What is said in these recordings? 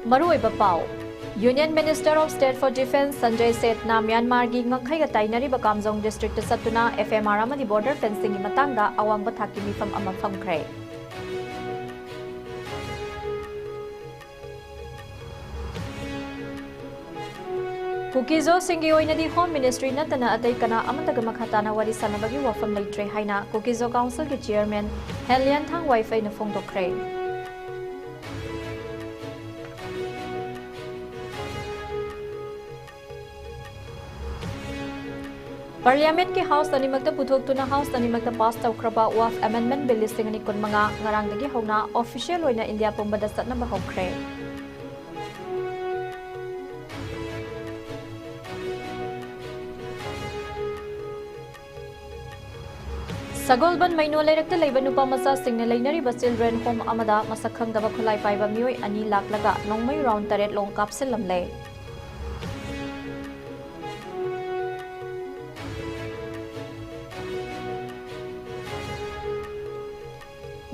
Maruiba Pau. Union Minister of State for Defence Sanjay Seth na Myanmar gi ngangkhai ga tainari ba Kamjong district satuna FMR amadi border fencing gi matangda awang ba thaki mifam ama famkhre. Kukizo singi oinadi Home Ministry natana atai kana amataga makhatana wari sanabagi wafam leitre haina Kukizo Council gi Chairman Helian Thang Wi-Fi na phongdokre. Parliament ki House animakta puthok House animakta pass tawkraba WAF Amendment Bill listing ani kun manga ngarangdagi hona official oina India pumbada satna ba hokre. Sagolban maino leirakta leiba nupa masa singna leinari ba children home amada masakhang daba khulai paiba mioi ani laklaga nongmai round taret long kapsel lamle.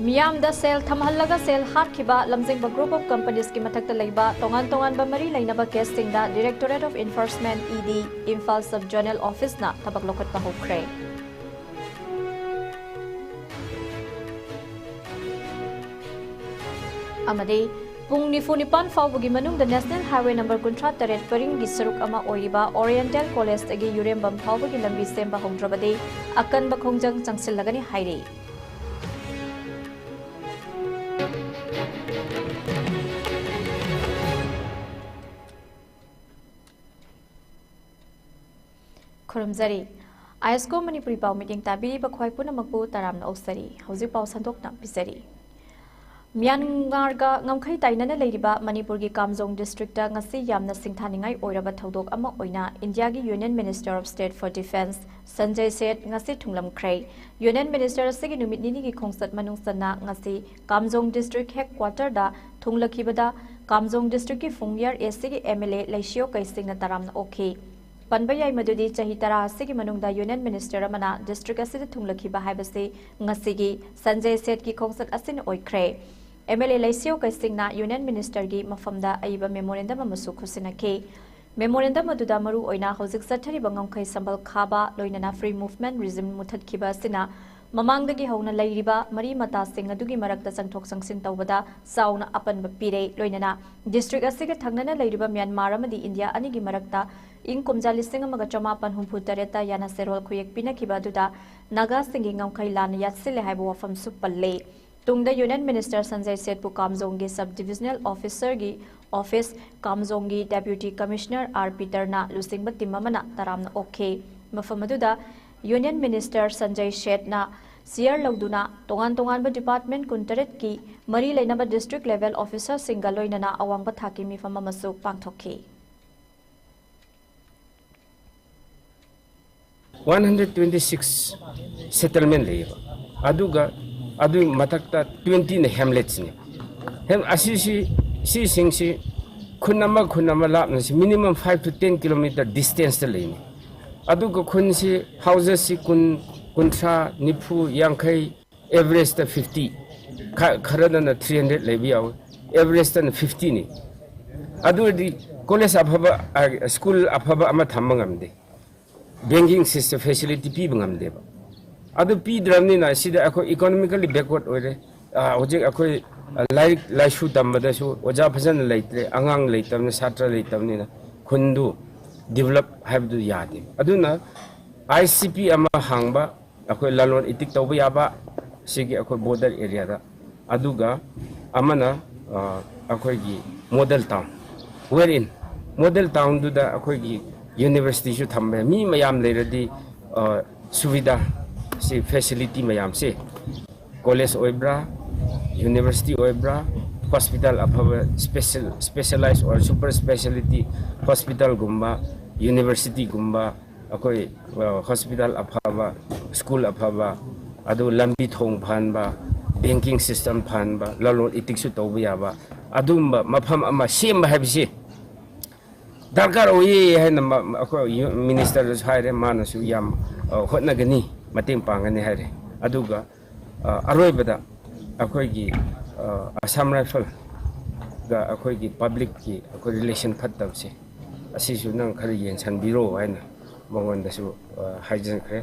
Miyam da sale thamhallaga sale hakhiba lamjing ba group of companies ki mathakta leiba tongan ba mari lainaba case singda Directorate of Enforcement ED Imphal Sub Journal Office na tabak lokhat pa hokre. Amadi pung nifunipan fawbugi manung the National Highway number kuntra taret paring gi saruk ama oiriba Oriental College agi Yurembam fawbugi lambi semba hongdrabade akan ba khongjang changsil lagani hairi. Khurumzari ISCOM MANIPURI pau meeting tabiri ba khwai puna makpu taramna osari hauji pau sandokna pisari. Myanmar ga ngamkhai tainana leiriba Manipur gi Kamjong district ta ngasi yamna singthaningai oiraba thodok ama oina India gi Union Minister of State for Defence Sanjay Seth ngasi thunglam khrei Union Minister sigi numit nini gi khongsat manung sana ngasi Kamjong district headquarter da thunglakibada Kamjong district ki fungyar AC gi MLA Laisio kaisingna taramna okhi Panbayai madudi chahi tara asigi manungda Union Minister amana district asida thunglakhiba haibase ngasi gi Sanjay Seth ki khongsat asin oikhre MLA Laisio Kaisingna Union Minister gi mafamda aiba memorandum amasu khusinakhe memorandum aduda maru oina hojik sathari bangam khai sambal khaba loinana free movement regime muthat khiba sina mamangdagi hauna lairiba mari mata sing adugi marakta changthok changsin tawbada sauna apan pire loinana district asiga thangnana lairiba Myanmar amadi India anigi marakta ing kumjali sing amaga chamapan humpu tareta yana serol khuyek pinakhiba aduda naga singi ngamkhai lan yatsile haibo wafam su palle Tungda Union Minister Sanjay Seth pu Kamjong Sub-Divisional Officer gi Office Kamjong Deputy Commissioner R. Peter na lusing batim mamana taramna okhe mafamaduda Union Minister Sanjay Seth na Siar Lauduna tongan ba department kuntaret ki mari lainaba district level officer singaloinana awang bathaki mifama masu pangthokhe 126 settlement leba aduga adu matakta 20 hamlets ni hem asisi si singsi khunama lapna si minimum 5 to 10 kilometer distance te leini adu ko khun si houses si kuntra nipu yangkai average ta 50 kharana na 300 lebi aw average ta 50 ni adu di college abhaba school abhaba ama thammangamde banking system facility pi bangamde ba Adu pi dramni na sida ako economically backward oire hojik ako laishu tambada su oja bhajan leitre angang leitamne satra leitamni na khundu develop habdu yade aduna ICP ama hangba ako lalon itik tawba yaba sigi ako border area da aduga amana ako gi model town wherein model town du da ako gi university su thambe mi mayam leiradi suvida si facility mayam se college oibra university oibra hospital abhava specialized or super specialty hospital gumba university gumba akoi hospital abhava school abhava adu lambi thong phanba banking system phanba lalon itik su tawbiya ba adumba mafam ama sem habisi darkar oye haina akoi minister haire manasu yam hotna gani mating pangani haire aduga aroibada akoi gi Assam rifle गा अखोई की public की अखोई relation फत्तबसे असिसु नंग खर येंसनबिरो हाइना मंगोंदसु हाइजनखरे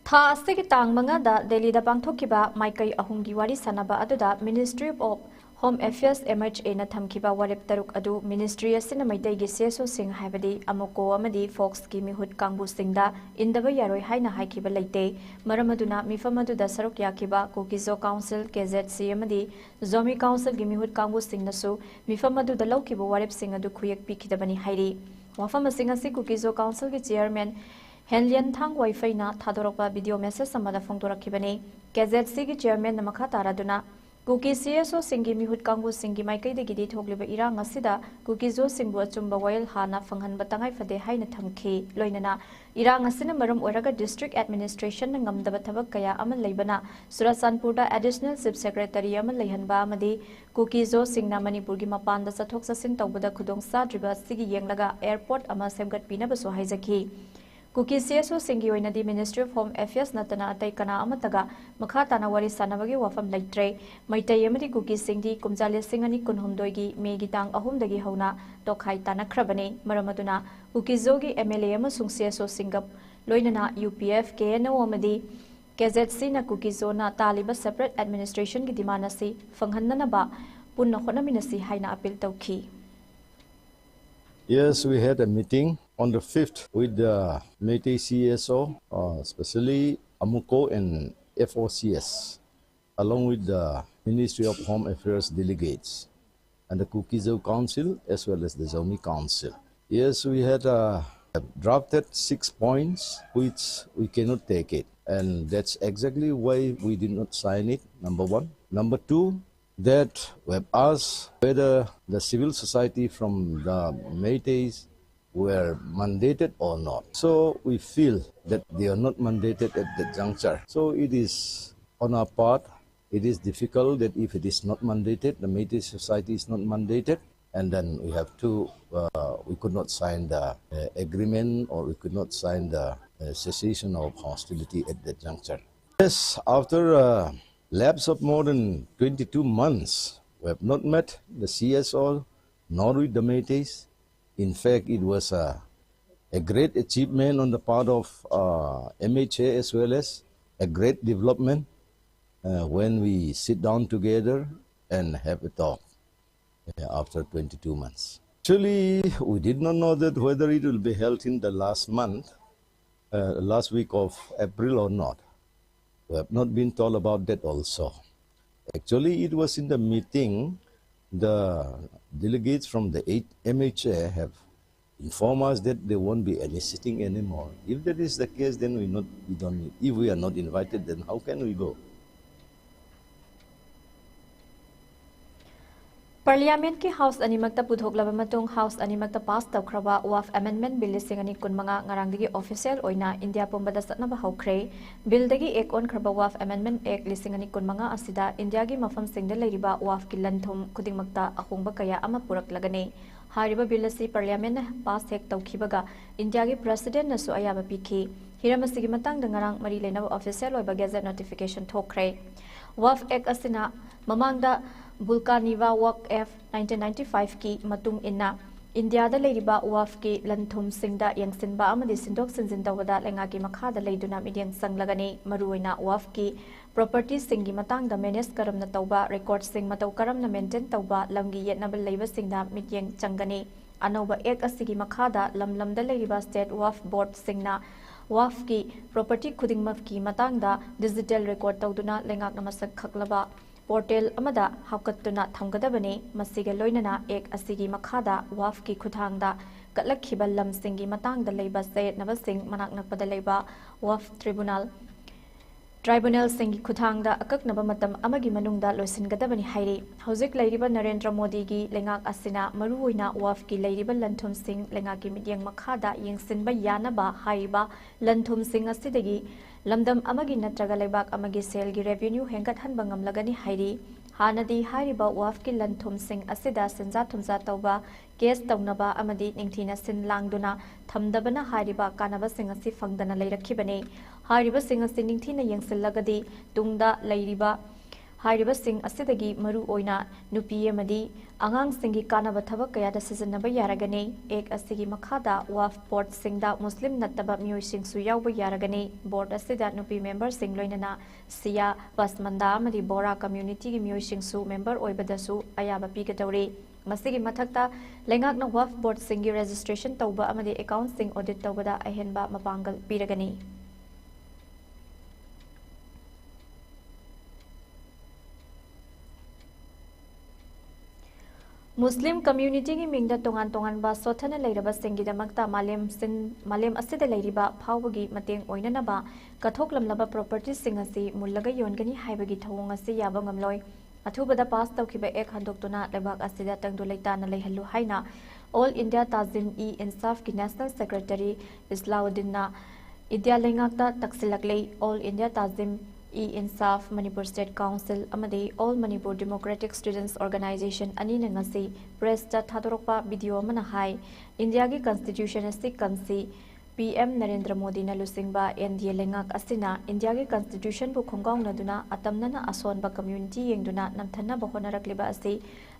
था असिगी तांग मंगादा दिल्लीदा पांगथोकिबा माइकई अहुंगी वारी सनाबा अदुदा ministry of home affairs MHA ना थमकिबा वारेप तरुक अदु मिनिस्ट्री असिना मैतैगी सेसो सिंह हाइबदी अमुको अमदी फोक्स की मिहुत कांगबु सिंगदा इंदबा यारोय हाइना हाइकिबा लैते मरमदुना मिफम अदुदा सरुक याकिबा Kuki-Zo council KZC अमदी Zomi council की मिहुत कांगबु सिंगनसु मिफम अदुदा लौकिबा वारेप सिंग अदु खुयक पिखिदबनी हाइरी वफम असिंग असि कुकीजो काउंसिल की चेयरमैन हेनलियन थांग वाइफाइना थादोरकपा वीडियो मैसेज समदा फोंदोरखिबने KZC की चेयरमैन मखा तारादुना कुकी CSO सिंगी मिहुत कांगबु सिंगी माइकैदगिदी थोगलिबा इरांग असिदा कुकीजो सिंगबु अचुंबा वायल हाना फंगहनबा तंगाई फदे हाइना थमखि लोइनना इरांग असिना मरम ओरगा डिस्ट्रिक्ट एडमिनिस्ट्रेशन न ngamdaba थबक कया अमन लेबना सुरसनपुरदा एडिशनल चीफ सेक्रेटरी अमन लेहनबा अमदी कुकीजो सिंगना मणिपुर की मपानदा चथोक चसिन तौबदा खुदोंग साद्रिबा सिगी येंगलगा एयरपोर्ट अमा सेमगत पिनबसु हाइजखि कुकी CSO सिंगी ओइनदी मिनिस्ट्री ऑफ होम अफेयर्स नतना अतै कना अमतगा मखा ताना वारी सानबगी वफम लैत्रे मैतै अमदी कुकी सिंगी कुमजाले सिंगनी कुनहुमदोगी मेगी तांग अहुमदगी हौना तोखाई तानखरबने मरमदुना कुकीजोगी MLA अमसुंग CSO सिंगप लोइनना UPF KNO अमदी KZC ना कुकीजोना तालिबा सेपरेट एडमिनिस्ट्रेशन की डिमांड असि फंगहन्ननबा पुन्ना होनमिनसि हाइना अपील तौखि Yes, we had a meeting on the 5th with the Meitei CSO, especially Amuko and FOCS, along with the Ministry of Home Affairs delegates and the Kukizo Council as well as the Zomi Council. Yes, we had drafted 6 points which we cannot take it, and that's exactly why we did not sign it, number one. Number two, that we have asked whether the civil society from the Meiteis were mandated or not. So we feel that they are not mandated at that juncture. So it is on our part, it is difficult that if it is not mandated, the Meitei society is not mandated, and then we have to, we could not sign the agreement, or we could not sign the cessation of hostility at that juncture. Yes, after lapse of more than 22 months, we have not met the CSO nor with the Meiteis. In fact, it was a great achievement on the part of MHA as well as a great development when we sit down together and have a talk after 22 months. Actually, we did not know that whether it will be held in the last month, last week of April or not. We have not been told about that also. Actually, it was in the meeting, the delegates from the MHA have informed us that there won't be any sitting anymore. If that is the case, then we don't need. If we are not invited, then how can we go? Parliament की house अनिमकता पुथोकलबा मतुंग house अनिमकता पास तौखरबा वाफ amendment bill लिसिंग अनि कुनमंगा ngaraंगदगी official ओइना India पुंबदा सतनबा हौखरे बिलदगी एक on खरबा वाफ amendment एक लिसिंग अनि कुनमंगा असिदा India की मफम सिंगदे लेरिबा वाफ की लंथुम खुदिंगमक्ता अहोंबा कया अमा पुरकलगने हारिबा बिल असि पार्लियामेंट ने पास हेक तौखिबगा इंडिया की प्रेसिडेंट नसु अयाबा पिखि हिरमसिगी मतंग ngaraंग मरी लेनबा ऑफिशियल ओइबा गेजेट नोटिफिकेशन थोखरे वाफ एक असिना ममांगदा बुल्कानिवा वक एफ 1995 की मतुंग इन्ना इंडिया दा लेरिबा वाफ की लंथुम सिंगदा यंगसिनबा अमदि सिंदोक सिंजिन तवदा लेंगा की मखादा लेदुना मिडियंग संगलगने मरुइना वाफ की प्रॉपर्टी सिंगी मतंग दा मैनेज करमना तौबा रिकॉर्ड सिंग मतौ करमना मेंटेन तौबा लमगी येनबल लेबा सिंगदा मिडियंग चंगने अनौबा एक असिगी मखादा लमलमदा लेरिबा स्टेट वाफ बोर्ड सिंगना वाफ की प्रॉपर्टी खुदिंगमफ की मतंग दा डिजिटल रिकॉर्ड तौदुना लेंगा नमसक खकलबा पोर्टल अमदा हाकत्तुना थमगदबने मसिगे लोइनना एक असिगी मखादा वाफ की खुथांगदा कलखिबा लमसिंगी मतंगदा लेबा सेयनबसिंग मनाक नकपदा लेबा वाफ ट्राइब्यूनल सिंगी खुथांगदा अककनबा मतम अमगी मनुंगदा लोइसिनगदबनी हाइरे हौजिक लेरिबा नरेंद्र मोदी की लेंगाक असिना मरुओइना वाफ की लेरिबा लंथुम सिंग लेंगा की मिडियंग मखादा यंगसिनबा यानबा हाइबा लंथुम सिंग असिदगी लमदम अमगी नत्रगा लेबाक अमगी सेल की रेवेन्यू हेंगतहनबा ngamlagani हाइरी हानदी हारिबा वाफ की लंथुम सिंग असिदा सिंजा थुमजा तौबा केस तौनबा अमदी निंगथीना सिन लांगदुना थमदबना हारिबा कानबा सिंग असि फंगदना लेरखिबने हारिबा सिंग असि निंगथीना यंगसिलगदी तुंगदा लेरिबा हाइरिबसिंग असिदगी मरु ओइना नुपी अमदी आंगांग सिंगी कानब थबक कयादा सिजनब यारगने एक असिगी मखादा वाफ बोर्ड सिंगदा मुस्लिम नत्तब मियोय सिंग सु यावब यारगने बोर्ड असिदा नुपी मेंबर सिंग लोइनना सिया बसमंदा अमदी बोरा कम्युनिटी गी मियोय सिंग सु मेंबर ओइबदसु अयाबा पीगदौरे मसिगी मथक्ता लेंगाकना वाफ बोर्ड सिंगी रजिस्ट्रेशन तौबा अमदी अकाउंट सिंग ऑडिट तौबदा अहेनबा मपांगल पीरगनी मुस्लिम कम्युनिटी की मिंगदा तोंगान तोंगान बा सोथना लेरबा सिंगीदमक्ता मालेम असिदा लेरिबा फावगी मतेंग ओइननबा कथोकलमलबा प्रॉपर्टी सिंग असि मुल्लगा योनगनी हाइबगी थवोंग असि याबा ngamloi अथुबदा पास तौखिबा एक हंदोक्तुना लेबाक असिदा तंगदु लेताना लेहल्लु हाइना ऑल इंडिया ताजिम ई इंसाफ की नेशनल सेक्रेटरी इस्लाउद्दीनना इंडिया लेंगाक्ता तक्सिलकले all India Tanzeem e Insaf Manipur state council अमदी all Manipur democratic students organisation अनि नंगसी प्रेस ता थादोरकपा वीडियो मना हाई इंडिया की कॉन्स्टिट्यूशन असि कंसी पीएम नरेंद्र मोदी न लुसिंगबा एनडीए लेंगाक असिना इंडिया की कॉन्स्टिट्यूशन बु खोंगाउनदुना अतमनना असोनबा कम्युनिटी येंगदुना नमथनबा होनरकलिबा असि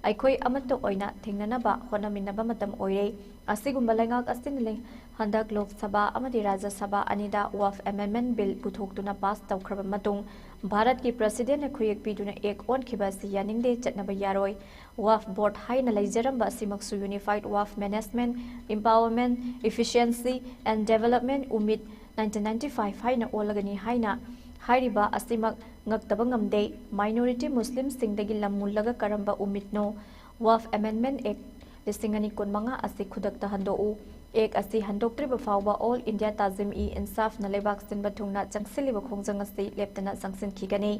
अखोई अमत्तो ओइना थेंगननबा होनमिनबा मतम ओइरे असिगुंबा लेंगाक असिनले हंदक लोक सभा अमदी राज्य सभा अनिदा वाफ अमेंडमेंट बिल पुथोक्तुना पास तौखरबा मतुंग भारत की प्रेसिडेंट ने खुयेक पीदुना एक ओनखिबा असि यानिंगदे चटनबा यारोय वाफ बोर्ड हाइना लेजरंबा असिमक्सु unified Waqf management empowerment efficiency and development Umeed 1995 हाइना ओलगनी हाइना हाइरिबा असिमक ngaktab ngamde minority muslim singdagi lamullaga karamba umitno waf amendment act lisingani kunmanga asi khudakta handou ek asi handoktriba fawba all india tazim e insaf na lebak sinba thungna changsiliba khongjang asi leptana sangsin khigani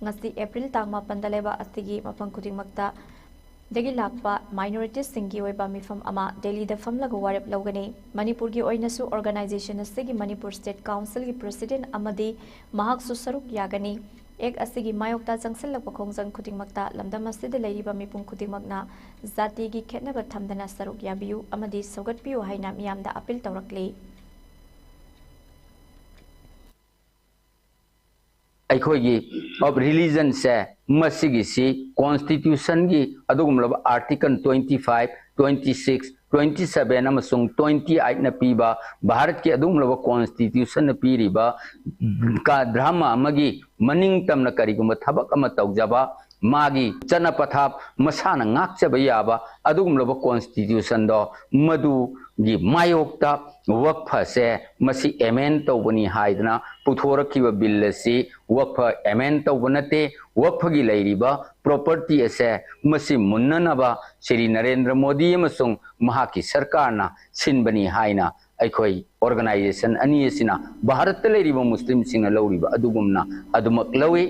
ngasi april tangma pandaleba asigi mapang khudingmakta dagi lakpa minority singi oiba mifam ama delhi da famlaga warap logani manipur gi oinasu organization asigi manipur state council gi president amadi mahaksu saruk yagani एक असिगी मायोक्ता जंगसलक खोंजंग खुदिंगमक्ता लमदम असिदा लेरिबा मिपुम खुदिंगमक्ना जाति की खेतनब थमदना सरुक याबियु अमदी सौगतपियु हाइना मियामदा appeal तौरकले अखोगी of religion से मसिगी सी constitution की अदुगुमलब article 25 26 27 अमसुंग 28 न पीबा भारत के अदुगुमलब constitution न पीरिबा का ड्रामा अमगी मनिंग तमना करिगुम थबक अम तौजबा मागी चना पथाप मसाना ngakchaba yaba adugumloba constitution do madu gi mayokta wakpha se masi amend tawbani haidna puthorakiba bill si wakpha amend tawbanate wakpha gi leiriba property ase masi munnanaba Shri Narendra Modi amasung mahaki sarkar na sinbani haina अखोई organisation अनी सिना भारत लेरिबा मुस्लिम सिंग लौरिबा अदुगुमना अदुमक लवे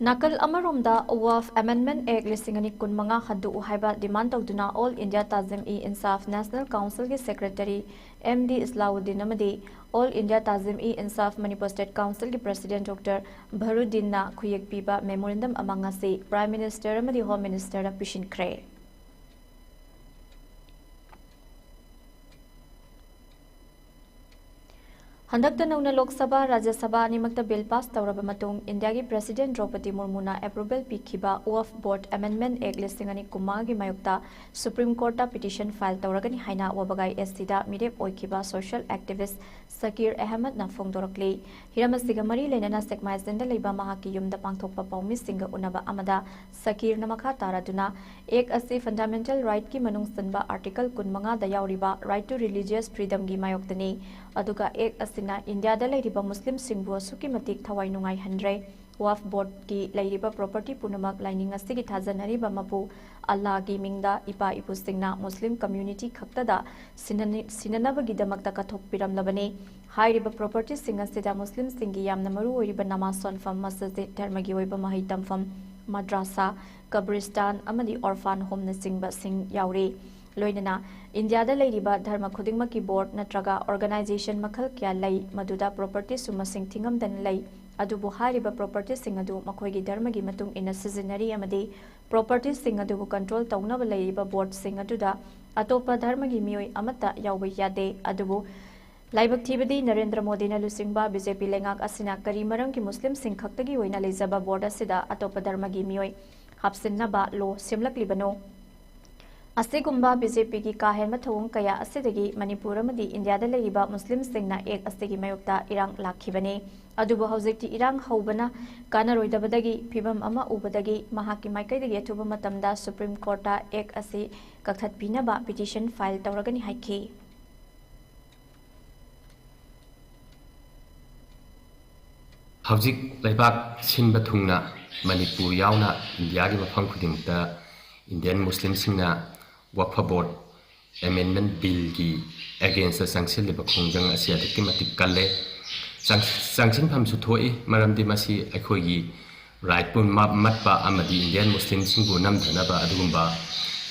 Nakal Amaromda Waf Amendment Act Lisingani Kunmanga Hadu Uhaiba demand Tawduna All India Tazim E Insaf National Council ki Secretary MD Islauddin Amadi All India Tazim E Insaf Manipur State Council ki President Dr. Bharuddin na Khuyek Piba Memorandum Amangasi Prime Minister Amadi Home Minister Pishin Kre हंदकता नौना लोकसभा राज्य सभा अनिमक्ता bill pass तौरबा मतुंग India की president Droupadi मुर्मुना approval पीखिबा Waqf board amendment act लिसिंगनी कुमागी मायुक्ता सुप्रीम कोर्ट पिटिशन फाइल तौरगनी हाइना वबगाई एससीदा मिरेप ओइखिबा सोशल एक्टिविस्ट सकीर अहमद ना फोंदोरकले हिरमसिगा मरी लेना सेकमाइजेंदा लेबा महाकी युमदा पांगथोकपा पौमी सिंग उनबा अमदा सकीर नमखा तारादुना एक असि फंडामेंटल राइट की मनुंग सनबा आर्टिकल 15 दा यावरिबा राइट टू रिलीजियस फ्रीडम की मायुक्तनी अदुगा एक असि इंडिया लेरिबा मुस्लिम सिंबु असुकी मतिक थवाई नुंगाई हंड्रे वफ बोर्ड की लेरिबा प्रॉपर्टी पुनमक लाइनिंग असि थाजनरिबा मपु अल्लाह की मिंगदा इपा इपु सिंगना मुस्लिम कम्युनिटी खक्तदा सिननबगिदमक्ता कथोक पिरमलबने हाइरिबा प्रॉपर्टी सिंग असिदा मुस्लिम सिंगी यामना मरु ओइरिबा नमाज सोनफम मस्जिद धर्मगी ओइबा महै तमफम मद्रासा कब्रिस्तान अमदी ऑर्फान होम न सिंगबा सिंग यावरे लोइनना इंडिया लेरिबा धर्म खुदिंगमक की बोर्ड नत्रगा ऑर्गेनाइजेशन मखल क्या लई मदुदा प्रॉपर्टी सुमसिंग थिंगमदन लई अदुबु हारिबा प्रॉपर्टी सिंग अदु मखोइगी धर्म की मतुंग इन सिजनरी अमदी प्रॉपर्टी सिंग अदुबु कंट्रोल तौनब लेरिबा बोर्ड सिंग अदुदा अतोपा धर्म की मियोय अमता यावबा यादे अदुबु Laibak thibadi Narendra Modi na lusingba BJP lengak asina kari marang ki Muslim sing khaktagi oina leizaba board asida atopa dharma gi mioi hapsinnaba lo semlaklibano Asigumba BJP ki kahen mathawung kaya asidagi Manipur amadi India da leiba Muslim singna ek asigi mayokta irang lakhibane adubu hauzikti irang haubana kana roidabadagi phibam ama ubadagi mahaki maikaidagi athuba matamda Supreme Court ta ek asi kakthat pinaba petition file tawragani haiki Hawjik laibak sinba thungna Manipur yauna India gi mafam khudingta Indian Muslim singna Wakfa Board Amendment Bill ki against the sanction liba khongjang asia tikki matik kalle sanction pham su thoi maramdi masi akhoi gi right pun matpa amadi Indian Muslim singbu namdana ba adugumba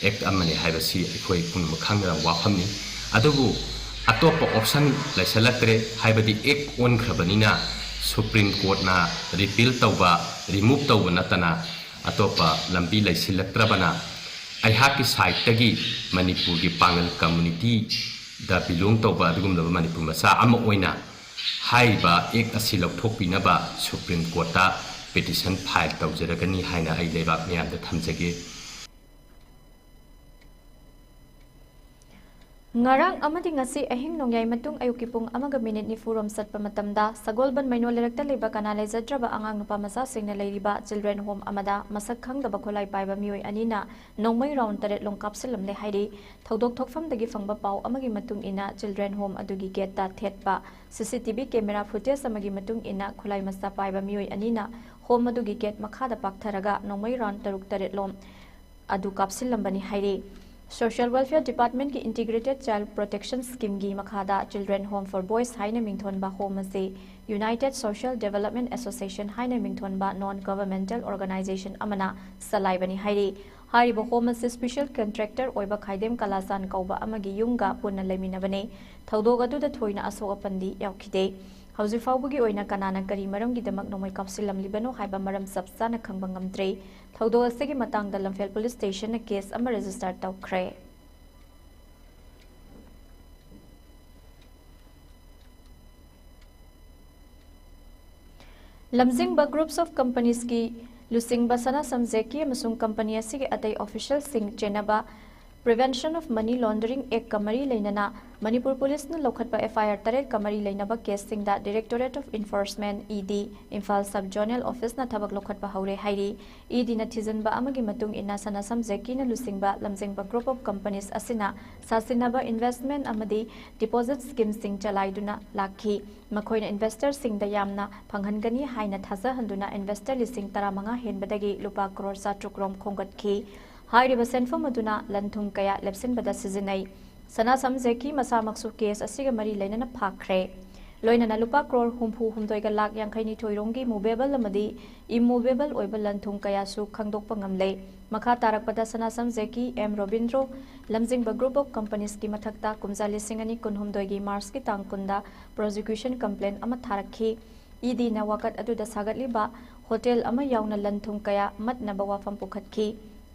act amani haibasi akhoi pun makhanga wafamni adugu atopa option laisalatre haibadi act on khabanina Supreme Court na repeal tauba remove tauba natana atopa lambi laisilaktrabana Aihaki side tagi Manipur gi pangal community da belong tauba adugum da Manipur masa ama oina haiba ek asilok thokpina ba Supreme Court ta petition file tawjaragani haina ai lebak miyam da thamjage Ngarang amadi ngasi ahing nongyay matung ayuki pung amaga minute ni furom satpa matamda sagolban maino lerekta leba kanale zadraba angang nupa masa singna leiriba children home amada masak khang da bakolai paiba mioi anina nongmai round taret long kapselam le hairi thodok thokfam dagi fangba pau amagi matung ina children home adugi gate ta thetpa CCTV camera footage amagi matung ina khulai masa paiba mioi anina home adugi gate makha da paktharaga nongmai round taruk taret lom adu kapselam bani hairi Social Welfare Department ki Integrated Child Protection Scheme gi makhada Children Home for Boys haina mingthon ba home ase United Social Development Association haina mingthon ba non-governmental organization amana salai bani hairi hari bo home ase special contractor oiba khaidem kalasan kauba amagi yunga punna lemina bane thodog adu da thoina aso apandi yaukide Hauzi faubugi oina kanana kari maram gi damak nomai kapsilam libano haiba maram sabsana khangba ngamtre thodog asegi matang da Lamphel Police Station na case ama register tawkhre Lamjingba groups of companies ki lusingba sana samjeki amasung company asigi atai official sing chenaba Prevention of Money Laundering Act Kamari Lainana Manipur Police na lokhatpa FIR taret Kamari Lainaba case singda Directorate of Enforcement ED Imphal Sub Zonal Office na thabak lokhatpa haure hairi ED na thijanba amagi matung ina sana samjeki na lusingba lamjingba group of companies asina sasinaba investment amadi deposit scheme sing chalaiduna lakhi makhoina investor singda yamna phanghangani haina thaja handuna investor lising 15 henbadagi lupa crore 7 krom khongatki Hairiba senfom aduna lanthum kaya lepsin bada sizinai sana samjeki masa maksu case asiga mari lainana phakre loinana lupa crore humpu humdoi ga lak yangkhaini thoironggi movable amadi immovable oiba lanthum kaya su khangdokpa ngamle makha tarakpada sana samjeki M Robindro lamjingba group of companies ki mathakta kumja lisingani kunhumdoi gi March ki tangkunda prosecution complaint ama tharakhi ED na wakat aduda sagatliba hotel ama yauna lanthum kaya matnaba wafam pukhatki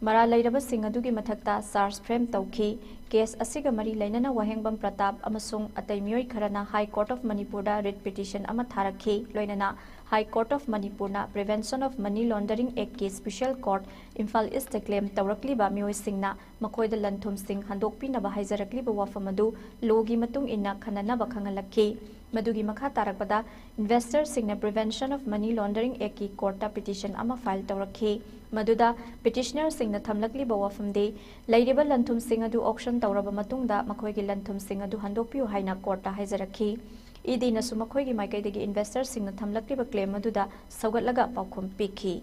Mara lairaba sing adugi mathakta SARS frame tawki case asiga mari lainana wahengbam pratap amasung atai mioi kharana High Court of Manipur da writ petition ama tharakhi loinana High Court of Manipur na Prevention of Money Laundering Act ki Special Court Imphal East claim tawrakli ba mioi singna makhoida lanthum sing handokpi na ba haijarakli ba wafamadu logi matung inna khanana ba khangalakhi Madugi makha tarakpada investor singna Prevention of Money Laundering Act ki court ta petition ama file tawrakhi Maduda petitioner singna thamlakli ba wafamde lairiba lanthum sing adu auction tawraba matungda makhoigi lanthum sing adu handokpiu haina court ta haijarakhi ED na su makhoigi maikaidagi investor singna thamlakli ba claim maduda saugatlaga paukhum pikhi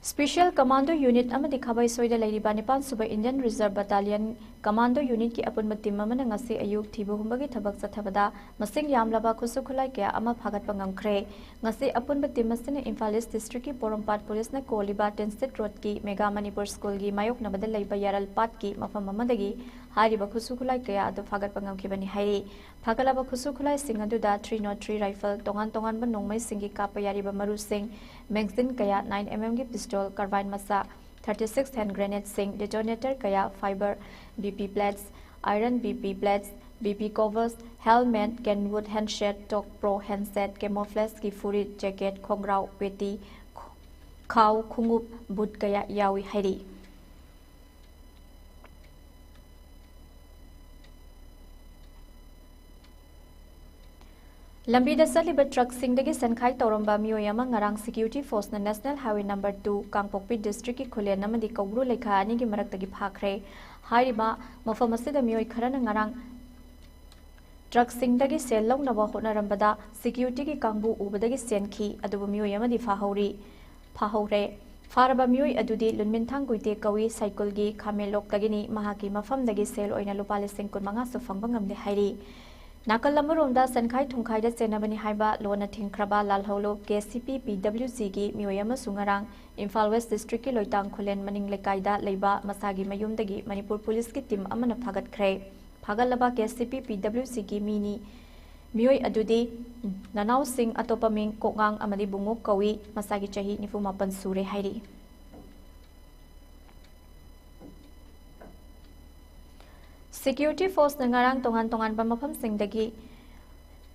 Special Commando Unit amadi khabai soida lairiba Nepal Suba Indian Reserve Battalion Commando Unit ki apunba team amana ngasi ayuk thibu humbagi thabak chathabada masing yamlaba khusukhulai kya ama phagat pangamkhre ngasi apunba team asina Imphal East District ki Porompat Police na Koliba 10 State Road ki Mega Manipur School gi mayok nabada laiba yaral pat ki mafam amadagi hariba khusukhulai kya adu phagat pangamkhibani hairi phagalaba khusukhulai sing adu da 303 rifle tongan tongan ba nongmai singi kapa yariba maru sing magazine kaya 9mm gi pistol carbine masa 36 hand grenades sing detonator kaya fiber BP plates iron BP plates BP covers helmet kenwood handset tok pro handset camouflage ki furit jacket khongrau peti khau khungup boot kaya yawi hairi Lambida saliba truck singdagi sankhai toramba miyoyama ngarang security force na national highway number 2 Kangpokpi district ki khule namadi kawru lekha ani gi maraktagi phakre hairiba mafam asida miyoy kharana ngarang truck singdagi sel lawnaba honarambada security ki kangbu ubadagi senki adubu miyoyama di phahore faraba miyoy adudi lunmin thangguite kawi cycle gi khamelok tagini mahaki mafam dagi sel oina lupa lising kunmanga su phangba ngamde hairi Nakal Lamurunda Sankai Tungkai Senabani Haiba Lona Tinkraba Lalholo KCP PWC gi Mioyama Sungarang Imphal West District ki Loitang Kholen Maning Lekaida Leiba Masagi Mayumdagi Manipur Police ki team amana phagat khre Phagalaba KCP PWC gi mini Mioy adudi Nanau Singh Atopaming Kogang amadi Bunguk Kawi Masagi Chahi Nifumapan Sure Hairi Security force nangarang tongan pamapam singdagi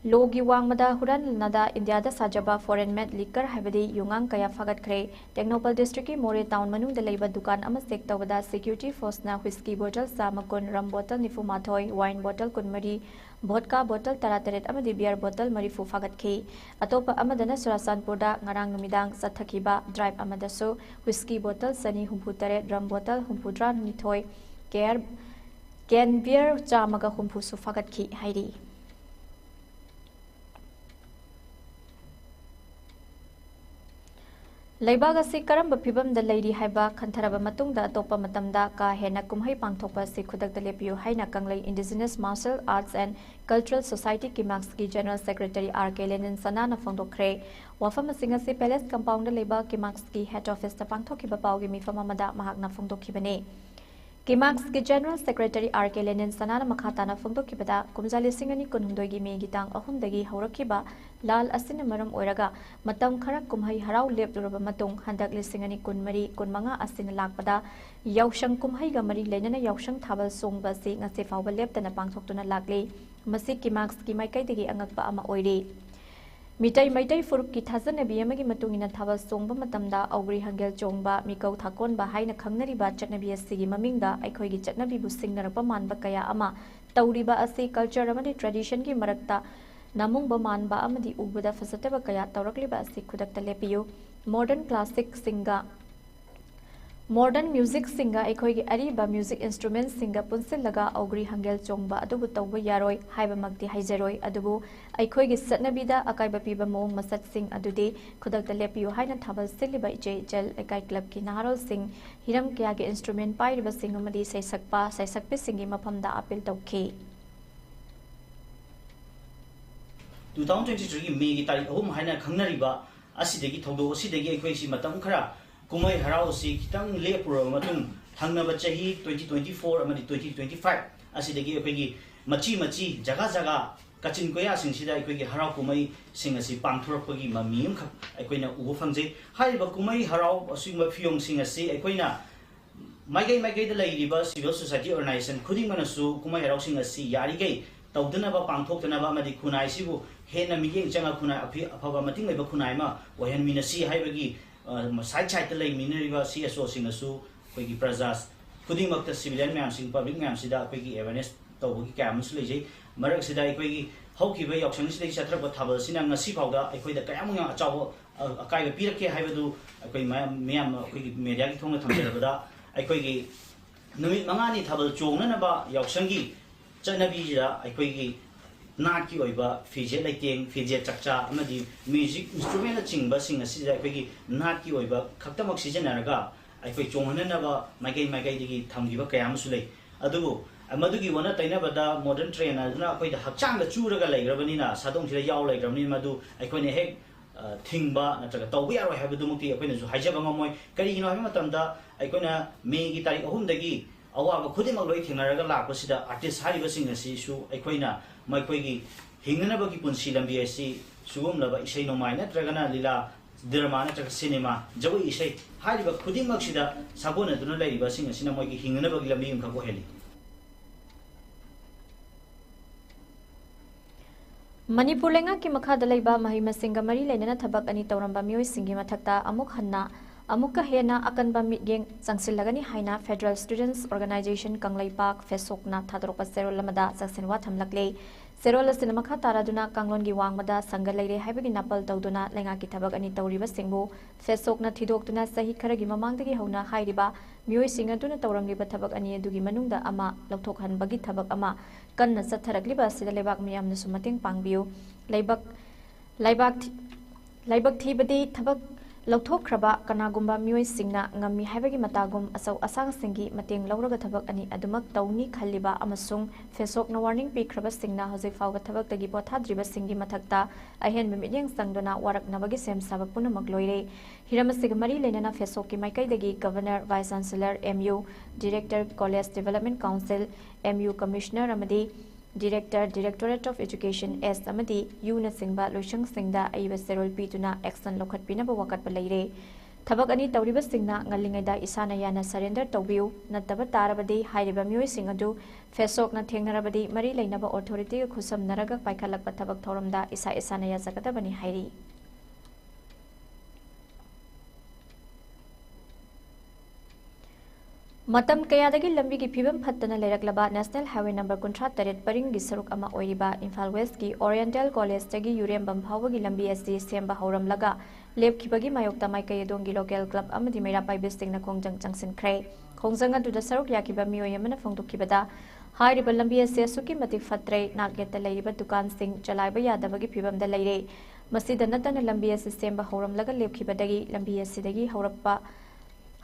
logi wangmada huran nada India da sajaba foreign made liquor habadi yungang kaya fagat kre Technopal district ki More town manung da leiba dukan ama sek tawada security force na whiskey bottle samakon rum bottle nifu mathoi wine bottle kunmari vodka bottle tarateret amadi beer bottle marifu fagat ke atopa amadana Surasanpur da ngarang numidang sathakiba drive amadaso whiskey bottle sani humputare rum bottle humpudra nithoi care Ken beer chamaga humpu su fagat ki hairi Leibaga si karamba phibam da leiri haiba khantaraba matungda atopa matamda ka hena kumhai pangthokpa si khudak da lepiu haina kanglei Indigenous Martial Arts and Cultural Society ki Marks ki General Secretary RK Lenin Sanana phongdokre wafam singa si Palace compound da leiba ki Marks ki head office da pangthokhiba pawgi mifam amada mahakna phongdokhibane Kimax ki General Secretary RK Lenin Sanana Makhatana Phongdokibada Kumjali Singani Kunhundogi Me Gitang Ahumdagi Haurakiba Lal Asina Maram Oiraga Matam Khara Kumhai Harau Lepduraba Matung Handak Lisingani Kunmari Kunmanga Asina Lakpada Yaushang Kumhai Gamari Lenana Yaushang Thabal Songba Si Ngase Fawba Leptana Pangthoktuna Lakle Masi Kimax ki Maikai Dagi Angakpa Ama Oire Mitai Maitai Furuk ki Thazana Biyamagi Matungina Thabal Songba Matamda Augri Hangel Chongba Mikau Thakon ba haina Khangnariba Chatnabi Asigi Mamingda Aikhoigi Chatnabi bu Singnarapa Manba Kaya Ama Tauriba Asi culture amadi tradition ki marakta Namungba Manba amadi Ubada Fasataba Kaya Taurakliba Asi Khudakta Lepiyu Modern classic singer Modern music singer Aikhoigi Ariba music instruments singer Punsilaga Augri Hangel Chongba Adubu Tauba Yaroi Haiba Magdi Haizeroi Adubu Aikhoigi Satnabida Akaiba Piba Mong Masat Singh Adude Khudakta Lepiyu Haina Thabal Siliba Ije Jel Ekai Club ki Naharol Singh Hiram Kyagi instrument Pairiba Singh Amadi Saisakpa Saisakpi Singhi Mapamda Appeal Tauke 2023 May ki tarik ahum haina khangnariba asidagi thodo asidagi aikoi si matam khara kumai harau si kitang lepura matung thangnaba chahi 2024 amadi 2025 asidagi aikoi machi jaga jaga kachin koya sing sida aikoi harau kumai sing asi pangthorapagi mamim khak aikoi na ubu phangje haiba kumai harau asingba phiong sing asi aikoi na maigai da lairiba civil society organization khuding manasu kumai harau sing asi yari gai tawdunaba pangthoktanaba amadi khunai sibu hena miyeng changa khunai afaba mating leba khunai ma wahan minasi haibagi side lay minariba CSO singasu koigi prajas khuding makta civilian myam sing public myam sida koigi awareness tawgi kamus lejai marak sida koigi haukiba yaksang sida chatraba thabal sina ngasi phawda aikoida kayamunga achaw akai pirake haibadu akoi myam koigi media ki thongna thamjarabada aikoigi numit mangani thabal chongna ba yaksangi chanabi ja aikoigi Not ki oiba fije lighting fije chakcha amadi music instrument chingba sing asida aikogi not ki oiba khaktamak sijanaraga aikoi chonghana ba maigai digi thamgiba kayam sulei adubu amadugi wana taina bada modern train aduna akoi da hakchang da churaga laigrabani na sadong sida yaw laigrabani madu aikoi ne hek thingba natraga tawbi aro habadu mukti aikoi na ju haijaba ngamoi kari hino habi matamda aikoi na me gi tarik ahum dagi awaba khudimak loi thingnaraga lakpasida artist hariba sing asi su aikoi na mai koigi hingnaba ki punsi lambi asi sugum laba isai no mai natragana lila drama नत्रग cinema जगो इसे हारिबा खुदिंगमक्सिदा सागोनदुना लैरिबा सिंग असिना मोइगी हिंगनबगी लम्बी अमखा ओहेली मणिपुर लेंगाकी मखादा लैबा मही मसिंगा मरी लेना थबक अनि तौरंबा मियोय सिंगी मथक्ता अमुक हन्ना अमुक हेना अकनबा मिटगेंग चंगसिलगनी हाइना फेडरल स्टूडेंट्स ऑर्गेनाइजेशन कंगलैपाक फेसोकना थादरोपा सेरोल लमदा चंगसिनवा थमलकले सेरोल असिन मखा तारादुना कांगलोनगी वांगमदा संग लैरे हाइबगी नापल तौदुना लेंगाकी थबक अनि तौरिबा सिंगबु फेसोकना थिदोक्तुना सही खरगी ममांगदगी हौना हाइरिबा मियोय सिंगदुना तौरंगिबा थबक अनि अदुगी मनुंगदा अमा लौथोकहनबगी थबक अमा कन्ना चथरकलिबा सिदा लेबाक मियामनसु मतेंग पांगबियो लाइबक थीबदी थबक लौथोखरबा कनागुंबा मियोय सिंगना ngami हाइबगी मतागुम असौ असांग सिंगी मतेंग लौरगा थबक अनि अदुमक तौनी खल्लिबा अमसुंग फेसोकना वार्निंग पिखरबा सिंगना हौजिक फावगा थबक तगी पोथाद्रिबा सिंगी मथक्ता अहेन मिमियंग संगदना वारकनबगी सेम साबा पुनमक लोइरे हिरमसिग मरी लेना फेसोक की माइकैदगी governor vice chancellor MU director college development council MU commissioner अमदी director directorate of education S अमदी यूना सिंगबा लोइशंग सिंगदा अइबा सेरोल पीतुना एक्शन लौखटपिनबा वकटबा लैरे थबक अनि तौरिबा सिंगना ngalingaiदा इसाना याना सरेंडर तौबियु नतबा तारबदी हाइरिबा मियोय सिंग अदु फेसोकना थेंगनरबदी मरी लैनबा ऑथोरिटी गा खुसम नरगा पाइखलकबा थबक थौरमदा इसाना याजगदबनी हाइरि मतम कयादगी लंबी की फिबम फत्तना लेरकलबा नेशनल हाईवे नंबर 53 परिंग की सरुक अमा ओइरिबा इम्फाल वेस्ट की ओरिएंटल कॉलेज तगी यूरेमबम फावगी लंबी एसडी सेम्बा हौरमलगा लेपखिबगी मायोक्ता माइकैदोंगी लोकल क्लब अमदी मेरा पाइबिस्टिंगना खोंजंग चंगसिनख्रे खोंजंग अदुदा सरुक याकिबा मियोय अमना फोंदोखिबदा हाइरिबा लंबी एसडी असुकी मति फत्रे नागेता लैरिबा दुकान सिंग चलाइबा यादबगी फिबमदा लैरे मसिदा नतन लंबी एसडी सेम्बा हौरमलगा लेपखिबदगी लंबी एसडीदगी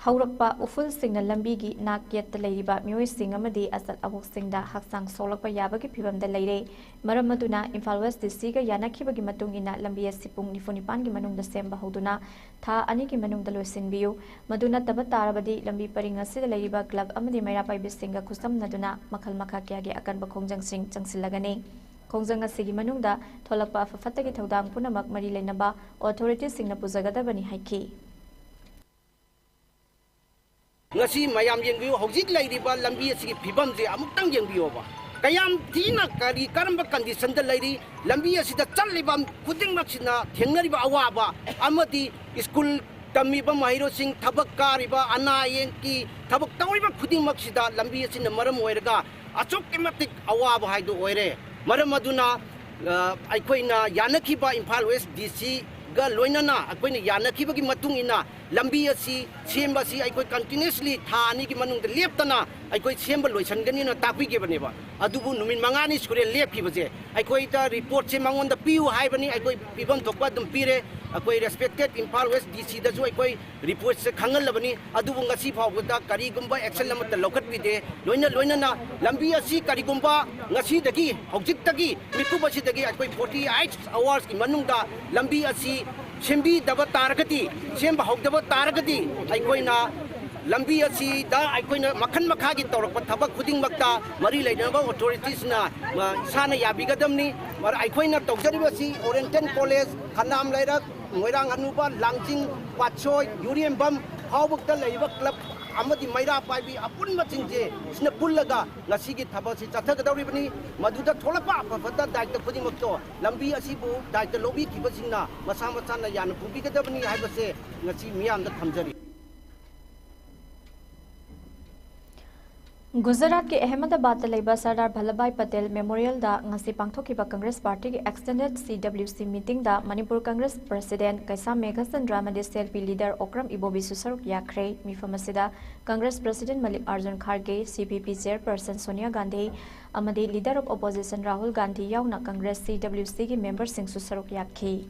हौरक्पा उफुल सिंगना लंबी की नाक येत लैरिबा मियोय सिंग अमदी असत अबुक सिंगदा हक्सांग सोलकपा याबगी फिबमदा लैरे मरम मदुना इम्फाल वेस्ट डिस्ट्रिक्ट यानाखिबगी मतुंगिना लंबी एससी पुंग 94 की मनुंगदा सेम्बा हौदुना था अनि की मनुंगदा लोइसिनबियु मदुना तब तारबदी लंबी परिंग असिदा लैरिबा क्लब अमदी मैरा पाइबि सिंगा खुसम नदुना मखल मखा क्यागे अकनबा खोंजंग सिंग चंगसिलगने खोंजंग असिगी मनुंगदा थोलकपा अफफतगी थौदांग पुनमक मरी लेनबा authority सिंगना पुजगदबनी हाइखि ngasi mayam yengbiyo hojik lairiba lambi asigi phibam je amuktang yengbiyo ba kayam thina kari karamba condition da lairi lambi asida challiba kuding maksina thengnariba awaba amati school tamiba mahiro sing thabak kariba anayen ki thabak tawiba kuding maksida lambi asina maram oiraga achokematik awaba haidu oire maram aduna aikoina yanakhiba Imphal West DC ga loinana akoina yanakhiba ki matung ina lambi asi semba si aikoi continuously thani ki manung leptana aikoi semba loisanggani na takwi ge bane ba adubu numin mangani skure lepki baje aikoi ta report se mangon da piu hai bani aikoi pibam thokpa dum pire akoi respected Imphal West DC da jo aikoi report se khangal labani adubu ngasi phawda kari gumba action lam ta lokat bide loina na lambi asi kari gumba ngasi dagi hojik tagi mipu basi dagi aikoi 48 hours ki manung da lambi asi sembi daba taragati semba hogdaba taragati aikoina lambi asi da aikoina makhan makha gi tawrak thabak khuding makta mari lainaba authorities na sana yabigadamni mar aikoina tawjariba si Oriental College khanam lairak moirang anuba langjing patchoi yuriembam hawbukta laiba club amadi maira paibi apun machinje sina pullaga ngasigi thabasi chathagadawribani maduda tholapa afafada daita khudimakto lambi asibu daita lobi kibasingna masa machana yana pubigadabani haibase ngasi miyamda thamjari Gujarat के अहमदाबाद लेबा Sardar Vallabhbhai Patel memorial दा ngasi pangthokiba Congress party की extended CWC meeting दा Manipur Congress president कैसा मेघचंद्र मदे सेल्फी leader Okram Ibobi सुसरुक याख्रे मिफमसिदा कांग्रेस प्रेसिडेंट मल्लिकार्जुन खड़गे CPP चेयरपर्सन सोनिया गांधी अमदे leader of opposition Rahul Gandhi याउना कांग्रेस CWC की मेंबर सिंह सुसरुक याखी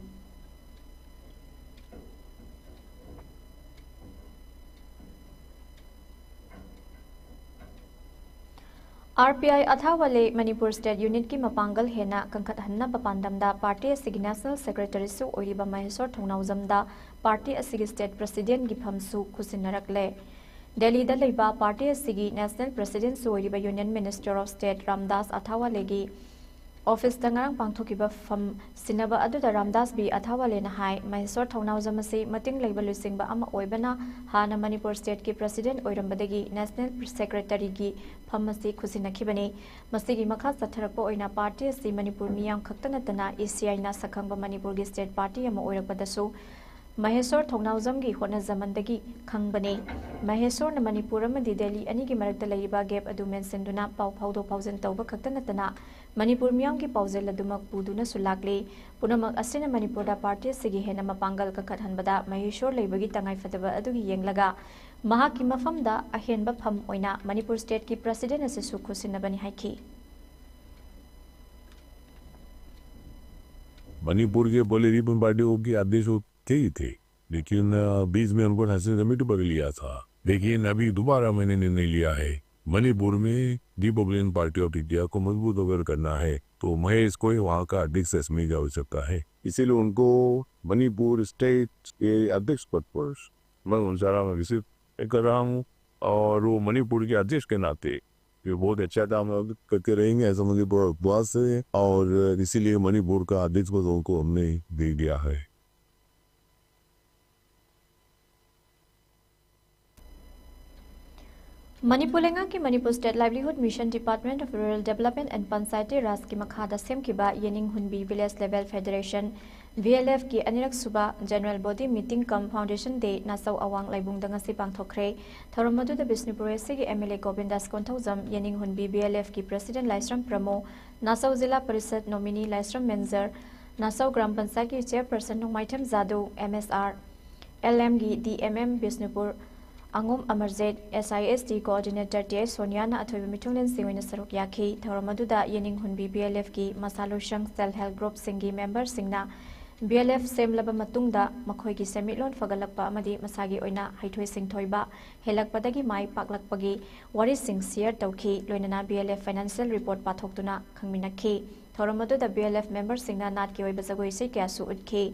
RPI Athawale Manipur state unit की मपांगल हेना कंखत हन्ना पांडमदा पार्टी असिगी नेशनल सेक्रेटरी सु ओइरिबा महेश्वर थौनाउजमदा पार्टी असिगी स्टेट प्रेसिडेंट की फमसु खुसिनरकले दिल्ली दा लेबा पार्टी असिगी नेशनल प्रेसिडेंट सु ओइरिबा union minister of state Ramdas Athawale की ऑफिस तंगारंग पांगथोकिबा फम सिनबा अदुदा रामदास बी अथावालेना हाई महेश्वर थौनावजमसी मतिंग लेबा लुसिंगबा अमा ओइबना हाना मणिपुर स्टेट की प्रेसिडेंट ओइरंबदगी नेशनल सेक्रेटरी की फमसी खुसिनखिबनी मसिगी मखा सथरपो ओइना पार्टी असि मणिपुर मियाम खक्तनतना ECI ना सखंगबा मणिपुर की स्टेट पार्टी अमा ओइरपदसु महेश्वर थौनावजम की होना जमनदगी खंगबने महेश्वर न मणिपुर अमदि दिल्ली अनि की मरकत लैबा गैप अदु मेंसनदुना पाउ फाउदो फाउजन तौबा खक्तनतना मणिपुर मियाम की पाउजेल अदुमक पुदुना सुलाकले पुनमक असिना मणिपुर दा पार्टी सिगी हेना मपांगल कखतहनबदा महेश्वर लैबगी तंगाई फदबा अदुगी येंगलगा महाकी मफमदा अहेनबा फम ओइना मणिपुर स्टेट की प्रेसिडेंट असिसु खुसिनबनी हाइकी मणिपुर के बोले रिपन पार्टियों की आदेश कई थे, लेकिन बीच में उनको हसन कमेटी पकड़ लिया था। लेकिन अभी दोबारा मैंने निर्णय लिया है, मणिपुर में रिपब्लिकन पार्टी ऑफ इंडिया को मजबूत अगर करना है तो महेश को वहाँ का अध्यक्ष इसमें की आवश्यकता है। इसीलिए उनको मणिपुर स्टेट के अध्यक्ष पद पर मैं उनसे रिसीव कर रहा हूँ और वो मणिपुर के अध्यक्ष के नाते ये बहुत अच्छा काम करके रहेंगे ऐसा मुझे पूरा विश्वास है और इसीलिए मणिपुर का अध्यक्ष पद उनको हमने दे दिया है। मणिपुर लेंगा की Manipur state livelihood mission department of rural development and Panchayati Raj की मखादा सेमकिबा येनिंग हुनबी विलेज लेवल फेडरेशन VLF की अनिरक सुबा general body meeting cum foundation day नासौ अवांग लाइबुंग दंगसी पांगथोखरे थरम मदुदा बिष्णुपुर की MLA गोविंदास कोंथौजम येनिंग हुनबी VLF की प्रेसिडेंट लाइस्रम प्रमो नासौ जिला परिषद नोमिनी लाइस्रम मेंजर नासौ ग्राम पंचायत की चेयरपर्सन नोमाइथम जादू MSR LM की DMM Bishnupur Angom Amarjeet SIST coordinator T Sonia अथोब मिथुलन सिंह सरुक याखी थौरम अदुदा येनिंग हुनबी BLF की मसालोशंग सेल्फ हेल्प ग्रुप सिंगी मेंबर सिंगना BLF सेमलब मतुंगदा मखोई की सेमिलोन फगलकपा अमदी मसागी ओइना हैथोय सिंथोइबा हेलकपदगी माई पाकलकपगी वारी सिंह शेयर तौखी लोइनना BLF फाइनेंशियल रिपोर्ट पाथोक्तुना खंगमिनखी थौरम अदुदा BLF मेंबर सिंगना नाट की ओइबा जगोई से क्यासु उठखी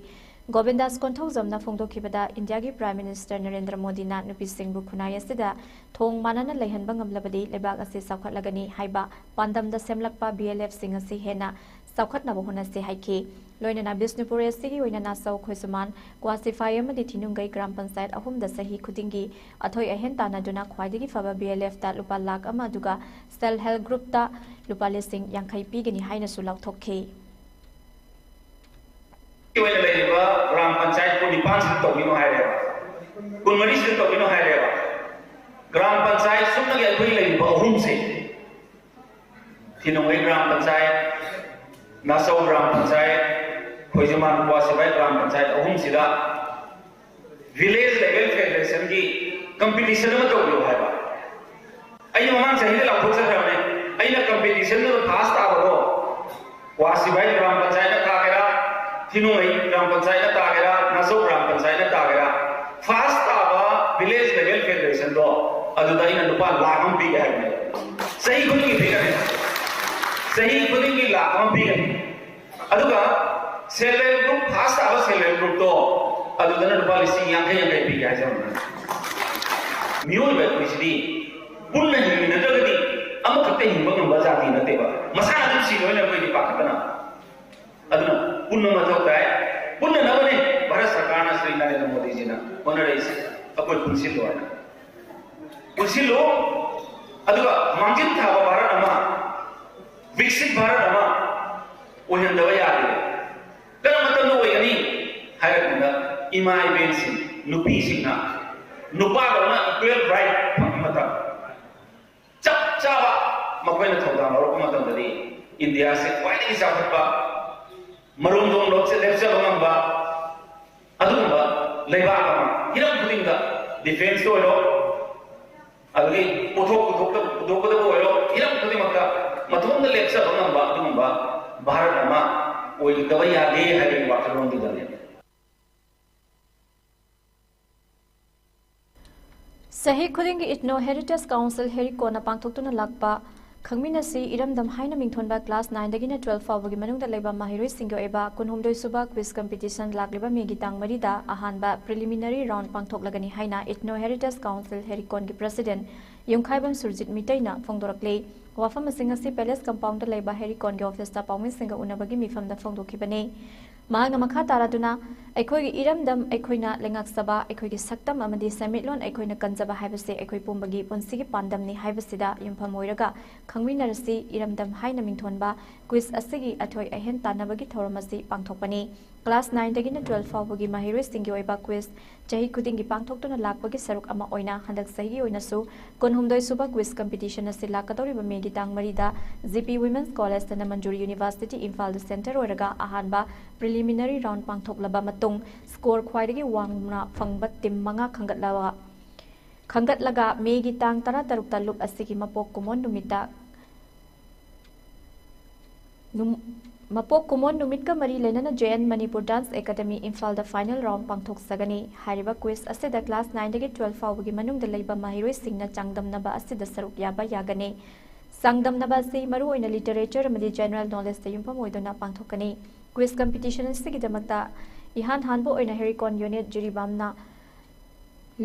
गोविंदास कोंथौजमना फोंदोखिबदा इंडिया की प्राइम मिनिस्टर नरेंद्र मोदी ना नुपी सिंहबु खुनाय असिदा थोंग मानना लैहनबा ngamlabadi लेबाग असे सावखटलगनी हाइबा पांदमदा सेमलकपा BLF सिंह असि हेना सावखटनबो होनसे हाइखी लोइनना बिष्णुपुर एससी ओइना नासौ खोइसुमान क्वासिफाई अमदि थिनुंगै ग्राम पंचायत अहुमदा सही खुदिंगी अथोय अहेन तानादुना ख्वाइदगी फबा BLF ता लुपा लाख अमा दुगा सेल्फ हेल्प ग्रुप ता लुपा लिसिंग यांखै पीगनी हाइनसु लाउथोखी ग्राम पंचायत को निपान से तौगिनो है कुनमरी से तौगिनो है ग्राम पंचायत सुन के कोई लगी बहुम से थिनोंगे ग्राम पंचायत नासौ ग्राम पंचायत खोइजमान क्वासिफाई ग्राम पंचायत अहुम सिदा विलेज लेवल फेडरेशन की कंपटीशन में तौगिनो है अई ममान सही लाथोक सकराने अईना कंपटीशन में फास्ट आवरो क्वासिफाई ग्राम पंचायत का केरा थिनुंगै ग्राम पंचायत तागेरा नासौ ग्राम पंचायत तागेरा फास्ट ताबा विलेज लेवल फेडरेशन दो अदुदा इन दुपा लाखम पी है सही खुद की फिगर है सही खुद की लाखम पी है अदुगा सेल्फ हेल्प ग्रुप फास्ट ताबा सेल्फ हेल्प ग्रुप दो अदुदा दुपा लिसिंग यांखे पी है जम मियोल बे कुछदी पुन नहीं मिनदगदी अम खते हिंबा गंबा जाती नतेबा मसा अदु सी लोइना कोई दी पाखतना अदुना पुण्य मथौता है पुण्य नवने भारत सरकार ने श्री नरेंद्र मोदी जी ना उन्होंने इसे अकोई पुनसिलो है पुनसिलो अदुगा मांगिन था भारत अमा विकसित भारत अमा ओहन दवा याद है कल मतलब नो वही हायर कुंडा इमाई बेंसी नुपी सिंहा नुपा करना इक्वल राइट मतलब चप चावा मकोई न थौदा और मतलब दरी इंडिया से क्वाइट की साफा मरुम दों लोग से लेफ्ट से बंगबा अदुंबा लेबा कमा हिरम खुदिंगा डिफेंस तो लो अगली पुथोक तो ओलो हिरम खुदिमका मथुंग लेफ्ट से बंगबा अदुंबा भारत मा ओई दवया दे हरि वाकरों दिदले सही खुदिंग इटनो हेरिटेज काउंसिल हेरिकोना पांगथोक्तुना लाकपा खंगमिनसी इरमदम हाइना मिंथोनबा क्लास 9 दगिना 12 फावगी मनुंगदा लेबा माहिरोय सिंगो एबा कुनहुमदोय सुबा क्विज कंपटीशन लागलेबा मेगी तांग मरिदा अहानबा प्रिलिमिनरी राउंड पांगथोक लगनी हाइना इटनो हेरिटेज काउंसिल हेरिकोन की प्रेसिडेंट ꯌꯨꯝꯈꯥꯏꯕꯝ ꯁꯨꯔꯖꯤꯠ ꯃꯤꯇꯩꯅ ꯐꯣꯡꯗꯣꯔꯛꯂꯤ ꯋꯥꯐꯝ ꯑꯁꯤꯡ ꯑꯁꯤ ꯄꯦꯂꯦꯁ ꯀꯝꯄꯥꯎꯟꯗ ꯂꯩꯕ ꯍꯦꯔꯤꯀꯣꯟꯒꯤ ꯑꯣꯐꯤꯁꯇ ꯄꯥꯎꯃꯤꯁꯤꯡꯒ ꯎꯅꯕꯒꯤ ꯃꯤꯐꯝꯗ ꯐꯣꯡꯗꯣꯛꯈꯤꯕꯅꯤ ꯃꯍꯥꯛꯅ ꯃꯈꯥ ꯇꯥꯔꯗꯨꯅ ꯑꯩꯈꯣꯏꯒꯤ ꯏꯔꯝꯗꯝ ꯑꯩꯈꯣꯏꯅ ꯂꯩꯉꯥꯛꯆꯕ ꯑꯩꯈꯣꯏꯒꯤ ꯁꯛꯇꯝ ꯑꯃꯗꯤ ꯁꯦꯟꯃꯤꯠꯂꯣꯟ ꯑꯩꯈꯣꯏꯅ ꯀꯟꯖꯕ ꯍꯥꯏꯕꯁꯤ ꯑꯩꯈꯣꯏ ꯄꯨꯝꯕꯒꯤ ꯄꯨꯟꯁꯤꯒꯤ ꯄꯥꯟꯗꯝꯅꯤ ꯍꯥꯏꯕꯁꯤꯗ ꯌꯨꯝꯐꯝ ꯑꯣꯏꯔꯒ ꯈꯪꯃꯤꯟꯅꯔꯁꯤ ꯏꯔꯝꯗꯝ ꯍꯥꯏꯅ ꯃꯤꯡꯊꯣꯟꯕ ꯀ꯭ꯋꯤꯖ ꯑꯁꯤꯒꯤ ꯑꯊꯣꯏ ꯑꯍꯦꯟ ꯇꯥꯟꯅꯕꯒꯤ ꯊꯧꯔꯝ ꯑꯁꯤ ꯄꯥꯡꯊꯣꯛꯄꯅꯤ ꯀ꯭ꯂꯥꯁ 9ꯗꯒꯤꯅ 12 ꯐꯥꯎꯕꯒꯤ ꯃꯍꯩꯔꯣꯏꯁꯤꯡꯒꯤ ꯑꯣꯏꯕ ꯀ꯭ꯋꯤꯖ ꯆꯍꯤ ꯈꯨꯗꯤꯡꯒꯤ ꯄꯥꯡꯊꯣꯛꯇꯨꯅ ꯂꯥꯛꯄꯒꯤ ꯁꯔꯨꯛ ꯑꯃ ꯑꯣꯏꯅ ꯍꯟꯗꯛ ꯆꯍꯤꯒꯤ ꯑꯣꯏꯅꯁꯨ 19 ꯁꯨꯕ ꯀ꯭ꯋꯤꯖ ꯀꯝꯄꯤꯇꯤꯁꯟ ꯑꯁꯤ ꯂꯥꯛꯀꯗꯧꯔꯤꯕ ꯃꯦꯒꯤ ꯇꯥꯡ 3ꯗ GP women's college Dhanamanjuri university ꯏꯝꯐꯥꯜꯗ ꯁꯦꯟꯇꯔ ꯑꯣꯏꯔꯒ ꯑꯍꯥꯟꯕ ꯄ꯭ꯔꯤꯂꯤꯃꯤꯅꯔꯤ ꯔꯥꯎꯟ ꯄꯥꯡꯊꯣꯛꯂꯕ ꯃꯇꯨꯡ ꯁ꯭ꯀꯣꯔ ꯈ꯭ꯋꯥꯏꯗꯒꯤ ꯋꯥꯡꯅ ꯐꯪꯕ ꯇꯤꯝ 5 ꯈꯟꯒꯠꯂꯒ ꯃꯦꯒꯤ ꯇꯥꯡ 13ꯇ ꯂꯨꯞ ꯑꯁꯤꯒꯤ ꯃꯄꯣꯛ ꯀꯨꯃꯣꯟ ꯅꯨꯃꯤꯠꯀ ꯃꯔꯤ ꯂꯩꯅꯅ JN ꯃꯅꯤꯄꯨꯔ ꯗꯥꯟꯁ ꯑꯦꯀꯥꯗꯃꯤ ꯏꯝꯐꯥꯜꯗ ꯐꯥꯏꯅꯦꯜ ꯔꯥꯎꯟ ꯄꯥꯡꯊꯣꯛꯆꯒꯅꯤ ꯍꯥꯏꯔꯤꯕ ꯀ꯭ꯋꯤꯖ ꯑꯁꯤꯗ ꯀ꯭ꯂꯥꯁ 9ꯗꯒꯤ 12 ꯐꯥꯎꯕꯒꯤ ꯃꯅꯨꯡꯗ ꯂꯩꯕ ꯃꯍꯩꯔꯣꯏꯁꯤꯡꯅ ꯆꯥꯡꯗꯝꯅꯕ ꯑꯁꯤꯗ ꯁꯔꯨꯛ ꯌꯥꯕ ꯌꯥꯒꯅꯤ ꯆꯥꯡꯗꯝꯅꯕ ꯑꯁꯤ ꯃꯔꯨꯑꯣꯏꯅ ꯂꯤꯇꯔꯦꯆꯔ ꯑꯃꯗꯤ ꯖꯦꯅꯔꯦꯜ ꯅꯣꯂꯦꯖꯇ ꯌꯨꯝꯐꯝ ꯑꯣꯏꯗꯨꯅ ꯄꯥꯡꯊꯣꯛꯀꯅꯤ ꯀ꯭ꯋꯤꯖ ꯀꯝꯄꯤꯇꯤꯁꯟ ꯑꯁꯤꯒꯤꯗꯃꯛꯇ इहान हानबो ओइना हेरिकॉन यूनिट जिरीबामना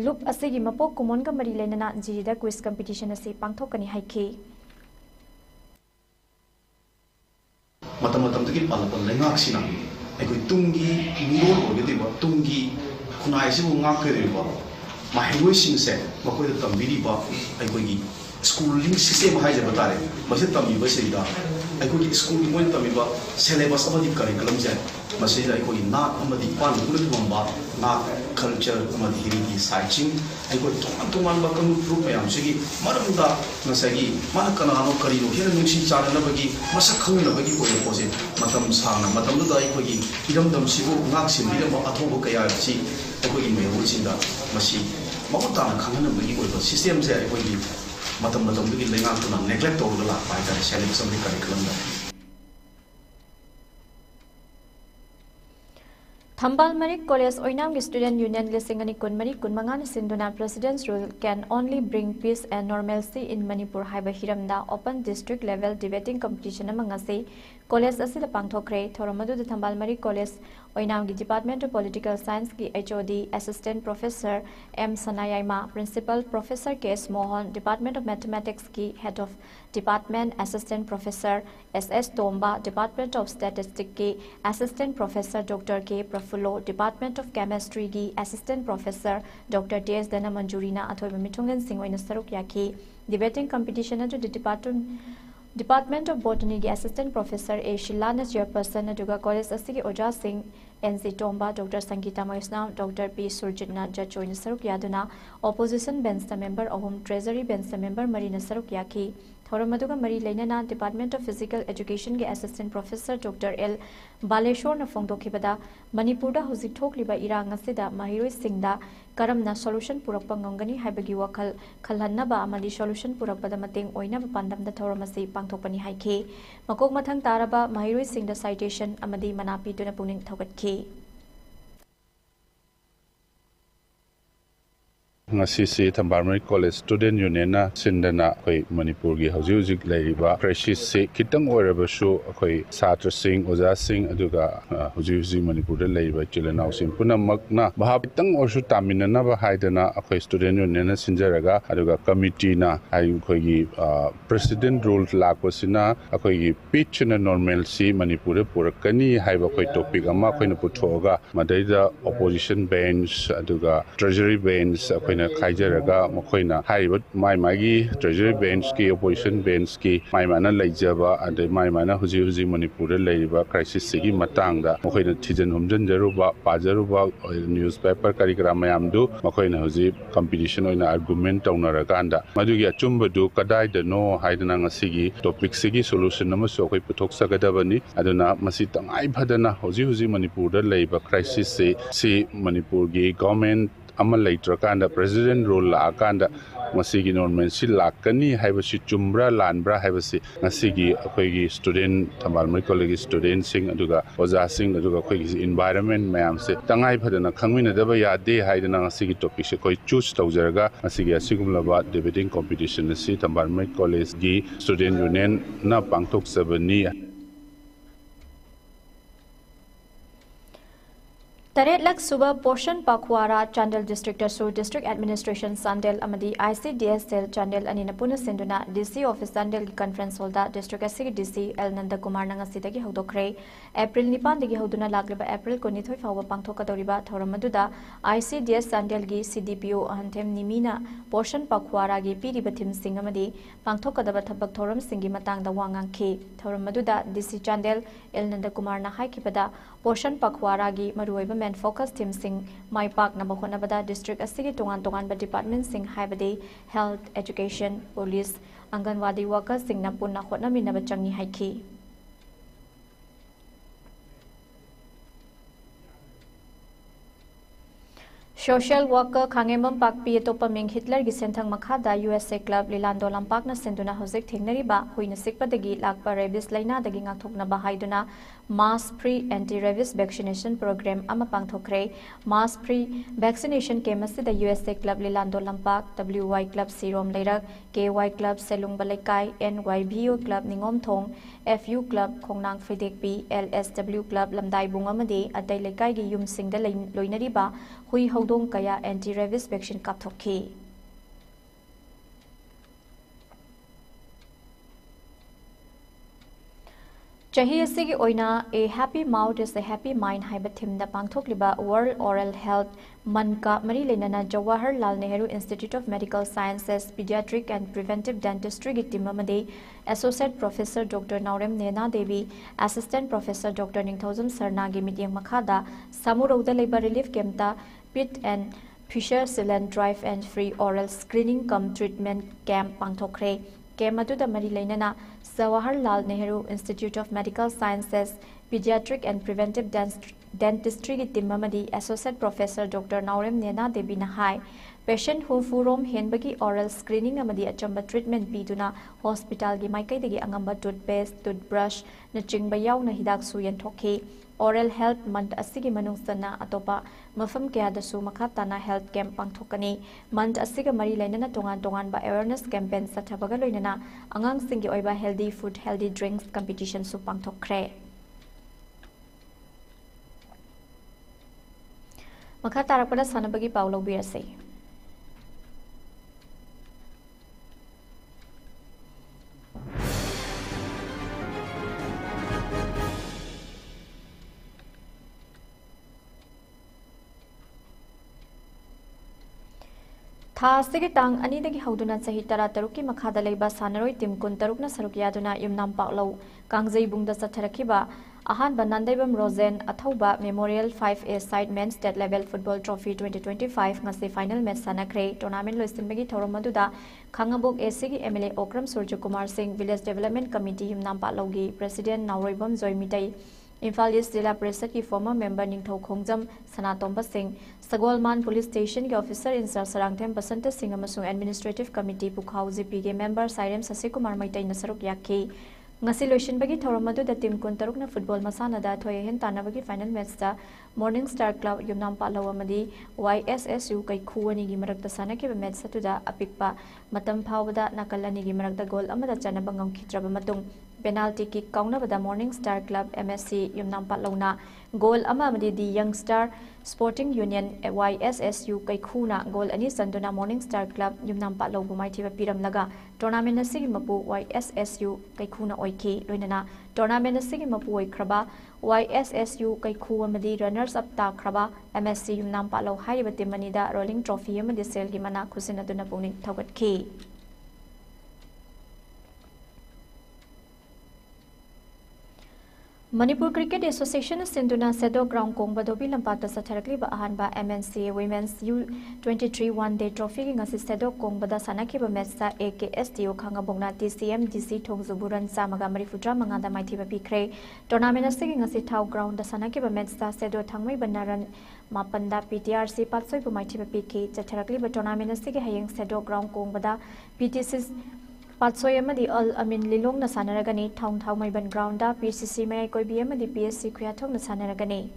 लुप असेगी मपोक कुमोनगा मरी लेनना जिरीदा क्विज कंपटीशन असे पांगथोकनी हाइखी मतम मतम पालप लेंगाक्सिना अखोई तुंगी मिरोल ओगदिबा तुंगी खुनाइसिबु ngakkरिबा माहिरोइसिंसे मखोइद तंबिरिबा अखोई स्कूलिंग सिस्टम हाइजबा तारे मसे तंबिबा सेदा अखोई स्कूल मोइन तंबिबा सिलेबस अमदि करिकुलम जे मसेदा अखोई नाट अमदि पान गुलबंबा नाट कल्चर अमदि हिरिगी साइचिंग अखोई तोमान तोमान बा कनु ग्रुप मयाम सिगी मरमदा नसगी मान कनानो करिनो हेन नुसी चाननबगी मसक खंगनबगी कोइ पोसे मतम साना मतमदा अखोई इरमदम सिबु ngaksiमिरबा अथोबो कया छि अखोई मेहोसिंदा मसी ममता खंगनबगी कोइ सिस्टम से अखोई मतम मतमदगी लेंगातुना नेग्लेक्ट तौरला पाइदा सिलेबस अमदि करिकुलम थंबाल मरिक कॉलेज ओइनाम की स्टूडेंट यूनियन लिसिंगनी कुनमरी कुनमंगा ने सिंधुना presidents rule can only bring peace and normalcy in Manipur हाइबा हिरमदा open district level debating competition अमंगसे कॉलेज असिदा पांगथोखरे थोरमदु थंबाल मरिक कॉलेज ओइनाम की डिपार्टमेंट ऑफ पॉलिटिकल साइंस की HOD assistant professor M Sanayaima principal professor KS Mohan department of mathematics की head of department assistant professor SS Tomba department of statistics की assistant professor doctor K Profulo department of chemistry की assistant professor doctor DS धनमंजुरीना अथोइबा मिथुंगन सिंह ओइना सरुक याखी डिबेटिंग कंपटीशन अदु डिपार्टमेंट ऑफ बॉटनी की असिस्टेंट प्रोफेसर A शिलाना चेयरपर्सन अदुगा कॉलेज असिगी ओजा सिंह NC Tomba doctor Sangeeta Maisnam doctor P सुरजितना जज ओइना सरुक यादुना ऑपोजिशन बेंच मेंबर अहुम ट्रेजरी बेंच मेंबर मरीना सरुक याखी थौरमदुगा मरी लेनना डिपार्टमेंट ऑफ फिजिकल एजुकेशन के assistant professor doctor L Baleshwar न फोंदोखिबदा मणिपुरदा हुजिक थोकलिबा इरांग असिदा महिरोइसिंगदा करमना सॉल्यूशन पुरकपा ngangani हाइबगी वखल खलहन्नबा अमदि सॉल्यूशन पुरकपदा मतेंग ओइनबा पांदमदा थौरमसि पांगथोकपनि हाइखे मकोक मथंग तारबा महिरोइसिंगदा साइटेशन अमदि मनापि दुना पुनिंग थौगतखि ngasi Thambarmari College Student Union na sindana khoi Manipur gi hauji lairiba crisis se kitang oirabasu khoi satra sing oja sing aduga hauji Manipur da lairiba chilanau sim punamak na bahab kitang orsu taminana ba haidana khoi Student Union na sinjaraga aduga committee na ai khoi gi president rule lakosina khoi gi pitch na normalcy Manipur purakani haiba khoi topic ama khoi na puthoga madaida opposition bench aduga treasury bench na khaijaraga mokoina haiba mai treasury bench ki opposition bench ki mai mana laijaba ade mai mana huji Manipur da laiba crisis sigi matangda mokoina thijan humjan jaruba pajaruba newspaper karigram mayamdu mokoina huji competition oina argument taunaraga anda madugi achumba du kadai da no haidana ngasigi topic sigi solution nama so koi puthok sagadabani aduna masi tangai phadana huji Manipur da laiba crisis se Manipur gi government अमल लेट्रकांदा president rule लाकांदा मसीगी normalcy लाकनी हाइबसी चुम्ब्रा लानब्रा हाइबसी मसीगी अखोइगी स्टूडेंट थमालमरी कॉलेज स्टूडेंट सिंग अदुगा ओजा सिंग अदुगा अखोइगी एनवायरनमेंट मयाम से तंगाई फदना खंगमिनदबा यादे हाइदना मसीगी टॉपिक से कोई चूज तौजरगा मसीगी असिगुमलबा डिबेटिंग कंपटीशन से थमालमरी कॉलेज की स्टूडेंट यूनियन ना पांगथोक सबनी Taret lak suba portion pakwara Chandel district su district administration Sandel amadi ICDS cell Chandel anina puna senduna DC office Sandel gi conference hall da district asigi DC El Nanda Kumar nanga sidagi hodokre April 9 dagi hoduna lagliba April 22 fawba pangthokadoriba thoramaduda ICDS Sandel gi CDPO ahantem nimina portion pakwara gi piriba thim sing amadi pangthokadaba thabak thoram singi matangda wangangki thoramaduda DC Chandel El Nanda Kumar na haikibada portion pakwara gi maruiba men focus team sing my park na bahonabada district asigi tongan ba department sing haibadi health education police anganwadi workers sing na punna khotna minaba changi haiki Social worker Khangemam Pakpi Topa Ming Hitler gi senthang makhada USA Club Lilando Lampak na senduna hojik thengnari ba huina sikpadagi lakpa rabies laina dagi ngakthokna ba haiduna mass pre anti rabies vaccination program ama pangthokre mass pre vaccination kemasida USA Club Lilando Lampak WY Club Sirom Leirak KY Club Selung Balaikai NYBO Club Ningom Thong FU Club Khongnang Fidekpi LSW Club Lamdai Bungamadi adai Laikai gi yum singda loinari ba hui hodong kaya anti rabies vaccine kapthokhi Chahi asigi oina a happy mouth is a happy mind haiba thimda pangthokliba World Oral Health Manka Mari Lenana Jawaharlal Nehru Institute of Medical Sciences Pediatric and Preventive Dentistry gi timamade Associate Professor Dr. Naurem Nena Devi Assistant Professor Dr. Ningthozam Sarna gi meeting makhada Samurauda Labor Relief Camta Pit and Fisher Sealant Drive and Free Oral Screening cum Treatment Camp pangthokre Camp aduda mari leinana Jawaharlal Nehru Institute of Medical Sciences Pediatric and Preventive Dentistry gi timamadi Associate Professor Dr. Naurem Nena Devi na hai patient who furom henbagi oral screening amadi achamba treatment biduna hospital gi maikai dagi angamba toothpaste toothbrush na chingba yauna hidak su yanthokhi Oral Health Month asigi manungsana atopa mafam kaya dasu makhatana health camp pangthokani month asiga mari lainana tongan ba awareness campaign sathabaga loinana angang singi oiba healthy food healthy drinks competition su pangthokre makha tarakpada sanabagi paulo birase Thasigi tang ani dagi hauduna sahi tara taruki makhada leiba sanaroi tim kun tarukna saruk yaduna yumnam paklo kangjai bungda satharakiba ahan banandaibam Rosen athauba Memorial 5A Side Men's State Level Football Trophy 2025 ngasi final match sanakre tournament loisinbagi thoromaduda khangabok ACG MLA Okram Surjakumar Singh Village Development Committee yumnam paklogi President Nauroibam Joymitai Imphal East Zilla Parishad ki former member Ningthau Khongjam Sanatomba Singh Sagolman Police Station ki officer in Sarangthem Basanta Singh amasung Administrative Committee Pukhau GP ki member Sairem Sasikumar Maitai nasaruk yakhi ngasi loisinbagi thoramadu da team kun taruk na football masana da thoye hen tanabagi final match da Morning Star Club yumnam palaw amadi YSSU kai khuani gi marakta sanaki ba match satuda apikpa matam phawda nakalani gi marakta goal amada chanaba ngam khitraba matung penalty kick kaunabada Morning Star Club MSC yumnam patlawna goal ama amadi di Young Star Sporting Union YSSU kai khuna goal ani sanduna Morning Star Club yumnam patlaw bumai thiba piramlaga tournament asigi mapu YSSU kai khuna oiki loinana tournament asigi mapu oikraba YSSU kai khu amadi runners up ta khraba MSC yumnam patlaw haiba timanida rolling trophy amadi sel gi mana khusinaduna pungning thogatki Manipur Cricket Association Sinduna Sedo Ground Kong Badobi Lampata Satharakli ba ahanba MNCA Women's U23 One Day Trophy ngasi Sedo Kong Bada Sanaki ba match sa AKSTO Khangabongna TCM DC Thongzuburan Samaga Marifutra Mangada Maithiba Pikre Tournament asigi ngasi Thau Ground da Sanaki ba match sa Sedo Thangmai Banaran Mapanda PTRC Patsoi ba Maithiba Pikki Chatharakli ba tournament asigi hayeng Sedo Ground Kong Bada PTC Patsoi amadi Al Amin Lilong na sanaragani Thong Thau Maiban Ground da PCC Mayai Koibi amadi PSC Kuyathong na sanaragani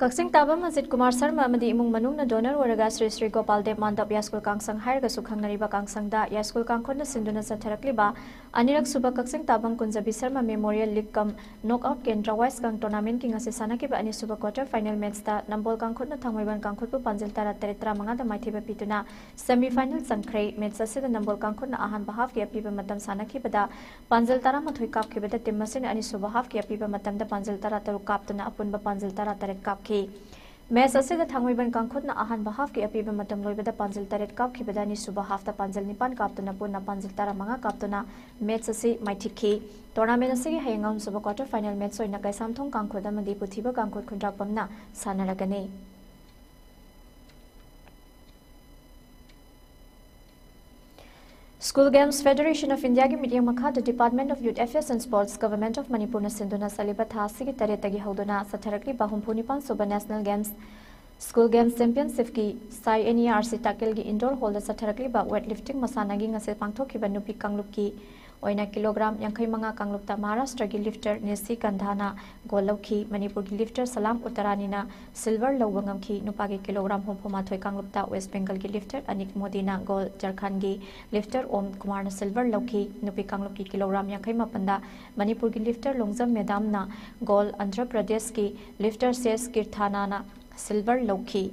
Kaksing Taba Majid Kumar Sarma Madi Imung Manung na donor waraga Sri Sri Gopal Dev Mandap Yaskul Kangsang Hairga Sukhang Nariba Kangsang da Yaskul Kangkon na Sinduna sa Tarakliba Anirak Suba Kaksing Tabang Kunjabi Sarma Memorial League Kam Knockout Kendra Wise Kang Tournament King Asisana Kiba Ani Suba Quarter Final Match da Nambol Kangkon na Thangwaiban Kangkon pu Panjil Tara Teretra Mangada Maithiba Pituna Semi Final Sangkhrei Match asida Nambol Kangkon na Ahan Bahaf ki apiba matam sana Kibada Panjil Tara Mathoi Kap Kibada Timmasin Ani Suba Haf ki apiba matam da Panjil Tara Taru Kap tuna Apunba Panjil Tara Teret Kap ki Match asida Thangwaiban Kangkon na Ahan Bahaf ki apiba matam loibada Panjil Teret Kap Kibada ni Suba Haf ta Panjil Nipan Kap tuna Punna Panjil Tara Manga Kap tuna Match asi Maithiki Tournament asigi hayangam Suba Quarter Final Match soina Kaisam Thong Kangkhoda Madi Puthiba Kangkhot Khundra Pamna Sanaragani School Games Federation of India ki meeting makha the Department of Youth Affairs and Sports Government of Manipur na sinduna saliba thasi ki taretagi hauduna satharakli bahumphuni pan suba National Games School Games Championship ki Sai NERC takel gi indoor hall da satharakli ba weightlifting masana gi ngase pangthokhiba nupi kanglup ki oina kilogram 65 kanglukta Maharashtra gi lifter Nesi Kandhana gold lauki Manipur gi lifter Salam Uttarani na silver lawangam ki nupa gi kilogram 34 kanglukta West Bengal gi lifter Anik Modi na gold Jharkhand gi lifter Om Kumar na silver lauki nupi kangluk ki kilogram 58 da Manipur gi lifter Longjam Medam na gold Andhra Pradesh ki lifter Ses Kirthana na silver lauki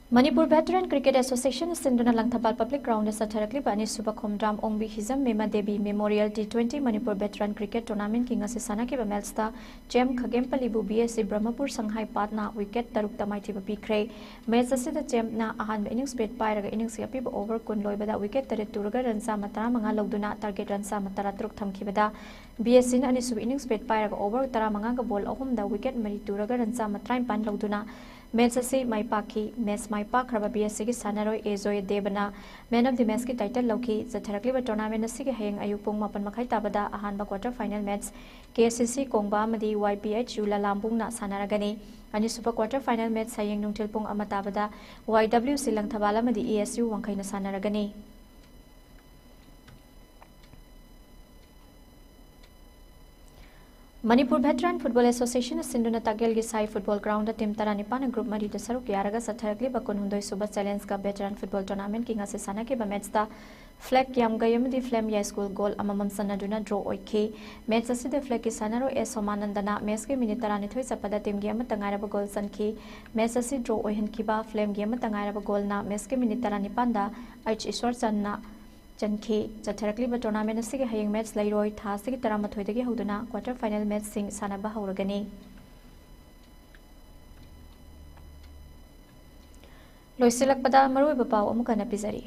Manipur Veteran Cricket Association Sinduna Langthabal Public Ground Satharakli Bani Subakhomdram Ongbi Hizam Mema Devi Memorial T20 Manipur Veteran Cricket Tournament King Asisana Kiba Melsta Chem Khagempalibu BSC Brahmapur Sanghai Patna Wicket Taruk Tamaiti Pikre Match Asida Chem na Ahan innings bet Pairaga innings Yapiba over Kun Loibada Wicket Tare Turaga Ransa Matara Manga Logduna Target Ransa Matara Truk Thamkibada BSC na Anisu innings bet Pairaga over Tara Manga Ball Ohum da Wicket Mari Turaga Ransa Matraim Pan Logduna Match asi Maipaki Match Maipak Raba BSC ki Sanaroi Ezoy Debana Man of the Match ki title lauki Zatharakli ba tournament asi ki hayang ayupung mapan makai tabada ahanba quarter final match KCC Kongba Madi YPH Yula Lambung na Sanaragani Ani super quarter final match sayang nungtilpung amatabada YWC Langthabala Madi ESU Wangkai na Sanaragani Manipur Veteran Football Association Sinduna Tagel gi Sai Football Ground team Taranipan group Mari de Saruk Yaraga Satharakli Bakun Hundoi Suba Challenge ka Veteran Football Tournament King Asisana ke ba match ta Flag Yam Gayam di Flame Ya School goal amamam sanaduna draw oike match asi de Flag ki Sanaro S Somanandana match ke minute tarani thoi sapada team gi amatangara ba goal sanki match asi draw oihan ki ba Flame gi amatangara ba goal na match ke minute tarani panda H Ishwar Channa Janki Zatharakli ba tournament asigi hayang match lairoi tha asigi taramathoi dagi hoduna quarter final match sing sanaba hauragani Loisilakpada maroi bapau amuka na pizari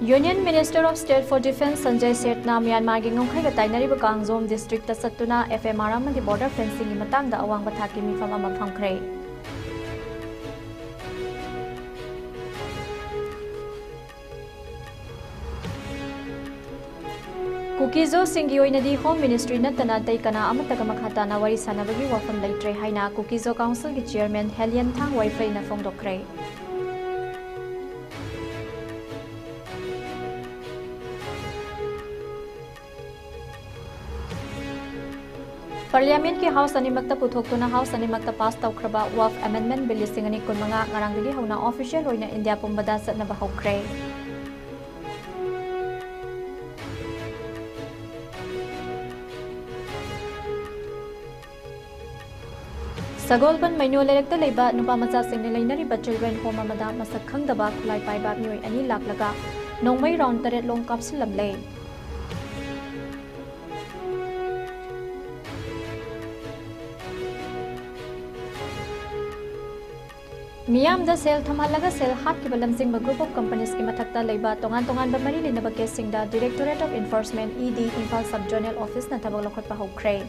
Union Minister of State for Defence Sanjay Sethna Myanmar gi ngongkhai ga tainari ba Kangzom district ta satuna FMR amadi border fencing gi matang da awang bathaki mifam ama phangkhre Kukizo Singhi oinadi Home Ministry natana taikana amataga makhata na wari sanabagi wafam laitre haina Kukizo Council gi Chairman Helian Thang Wifi na phongdokre Parliament ki House animakta puthokuna House animakta pass tawkhraba WAF Amendment Bill singani kunmanga ngarangdagi hauna official oina India pumbada satnaba hokre Sagolban Mainu Lerekta Leba Nupa Macha Singni Lainari ba Children Home amada masak khangdaba khulai paiba mioi ani laklaga nongmai round taret long kapsilam lei Miyam da sel thamalaga sel hat ki balam sing group of companies ki mathakta leiba tongan tongan ba mari lina ba case sing da Directorate of Enforcement ED Impal Sub Zonal Office na thabak lokhot pa hokre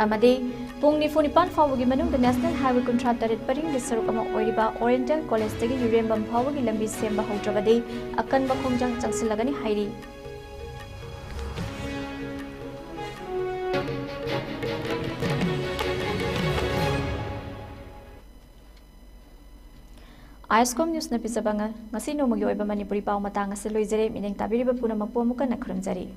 Amadi Pung Nifu Nipan Fawagi Manung, the National Highway Contractor at Paring, the Sarukama Oriba, Oriental College, the Urembam Fawagi Lambi Semba Hojavade, Akan Bakongjang Jansilagani Hairi. ISCOM News na pisabanga ngasi no magyoy ba Manipuri pao matanga sa loizere mineng tabiri ba puna magpuamuka na krumzari.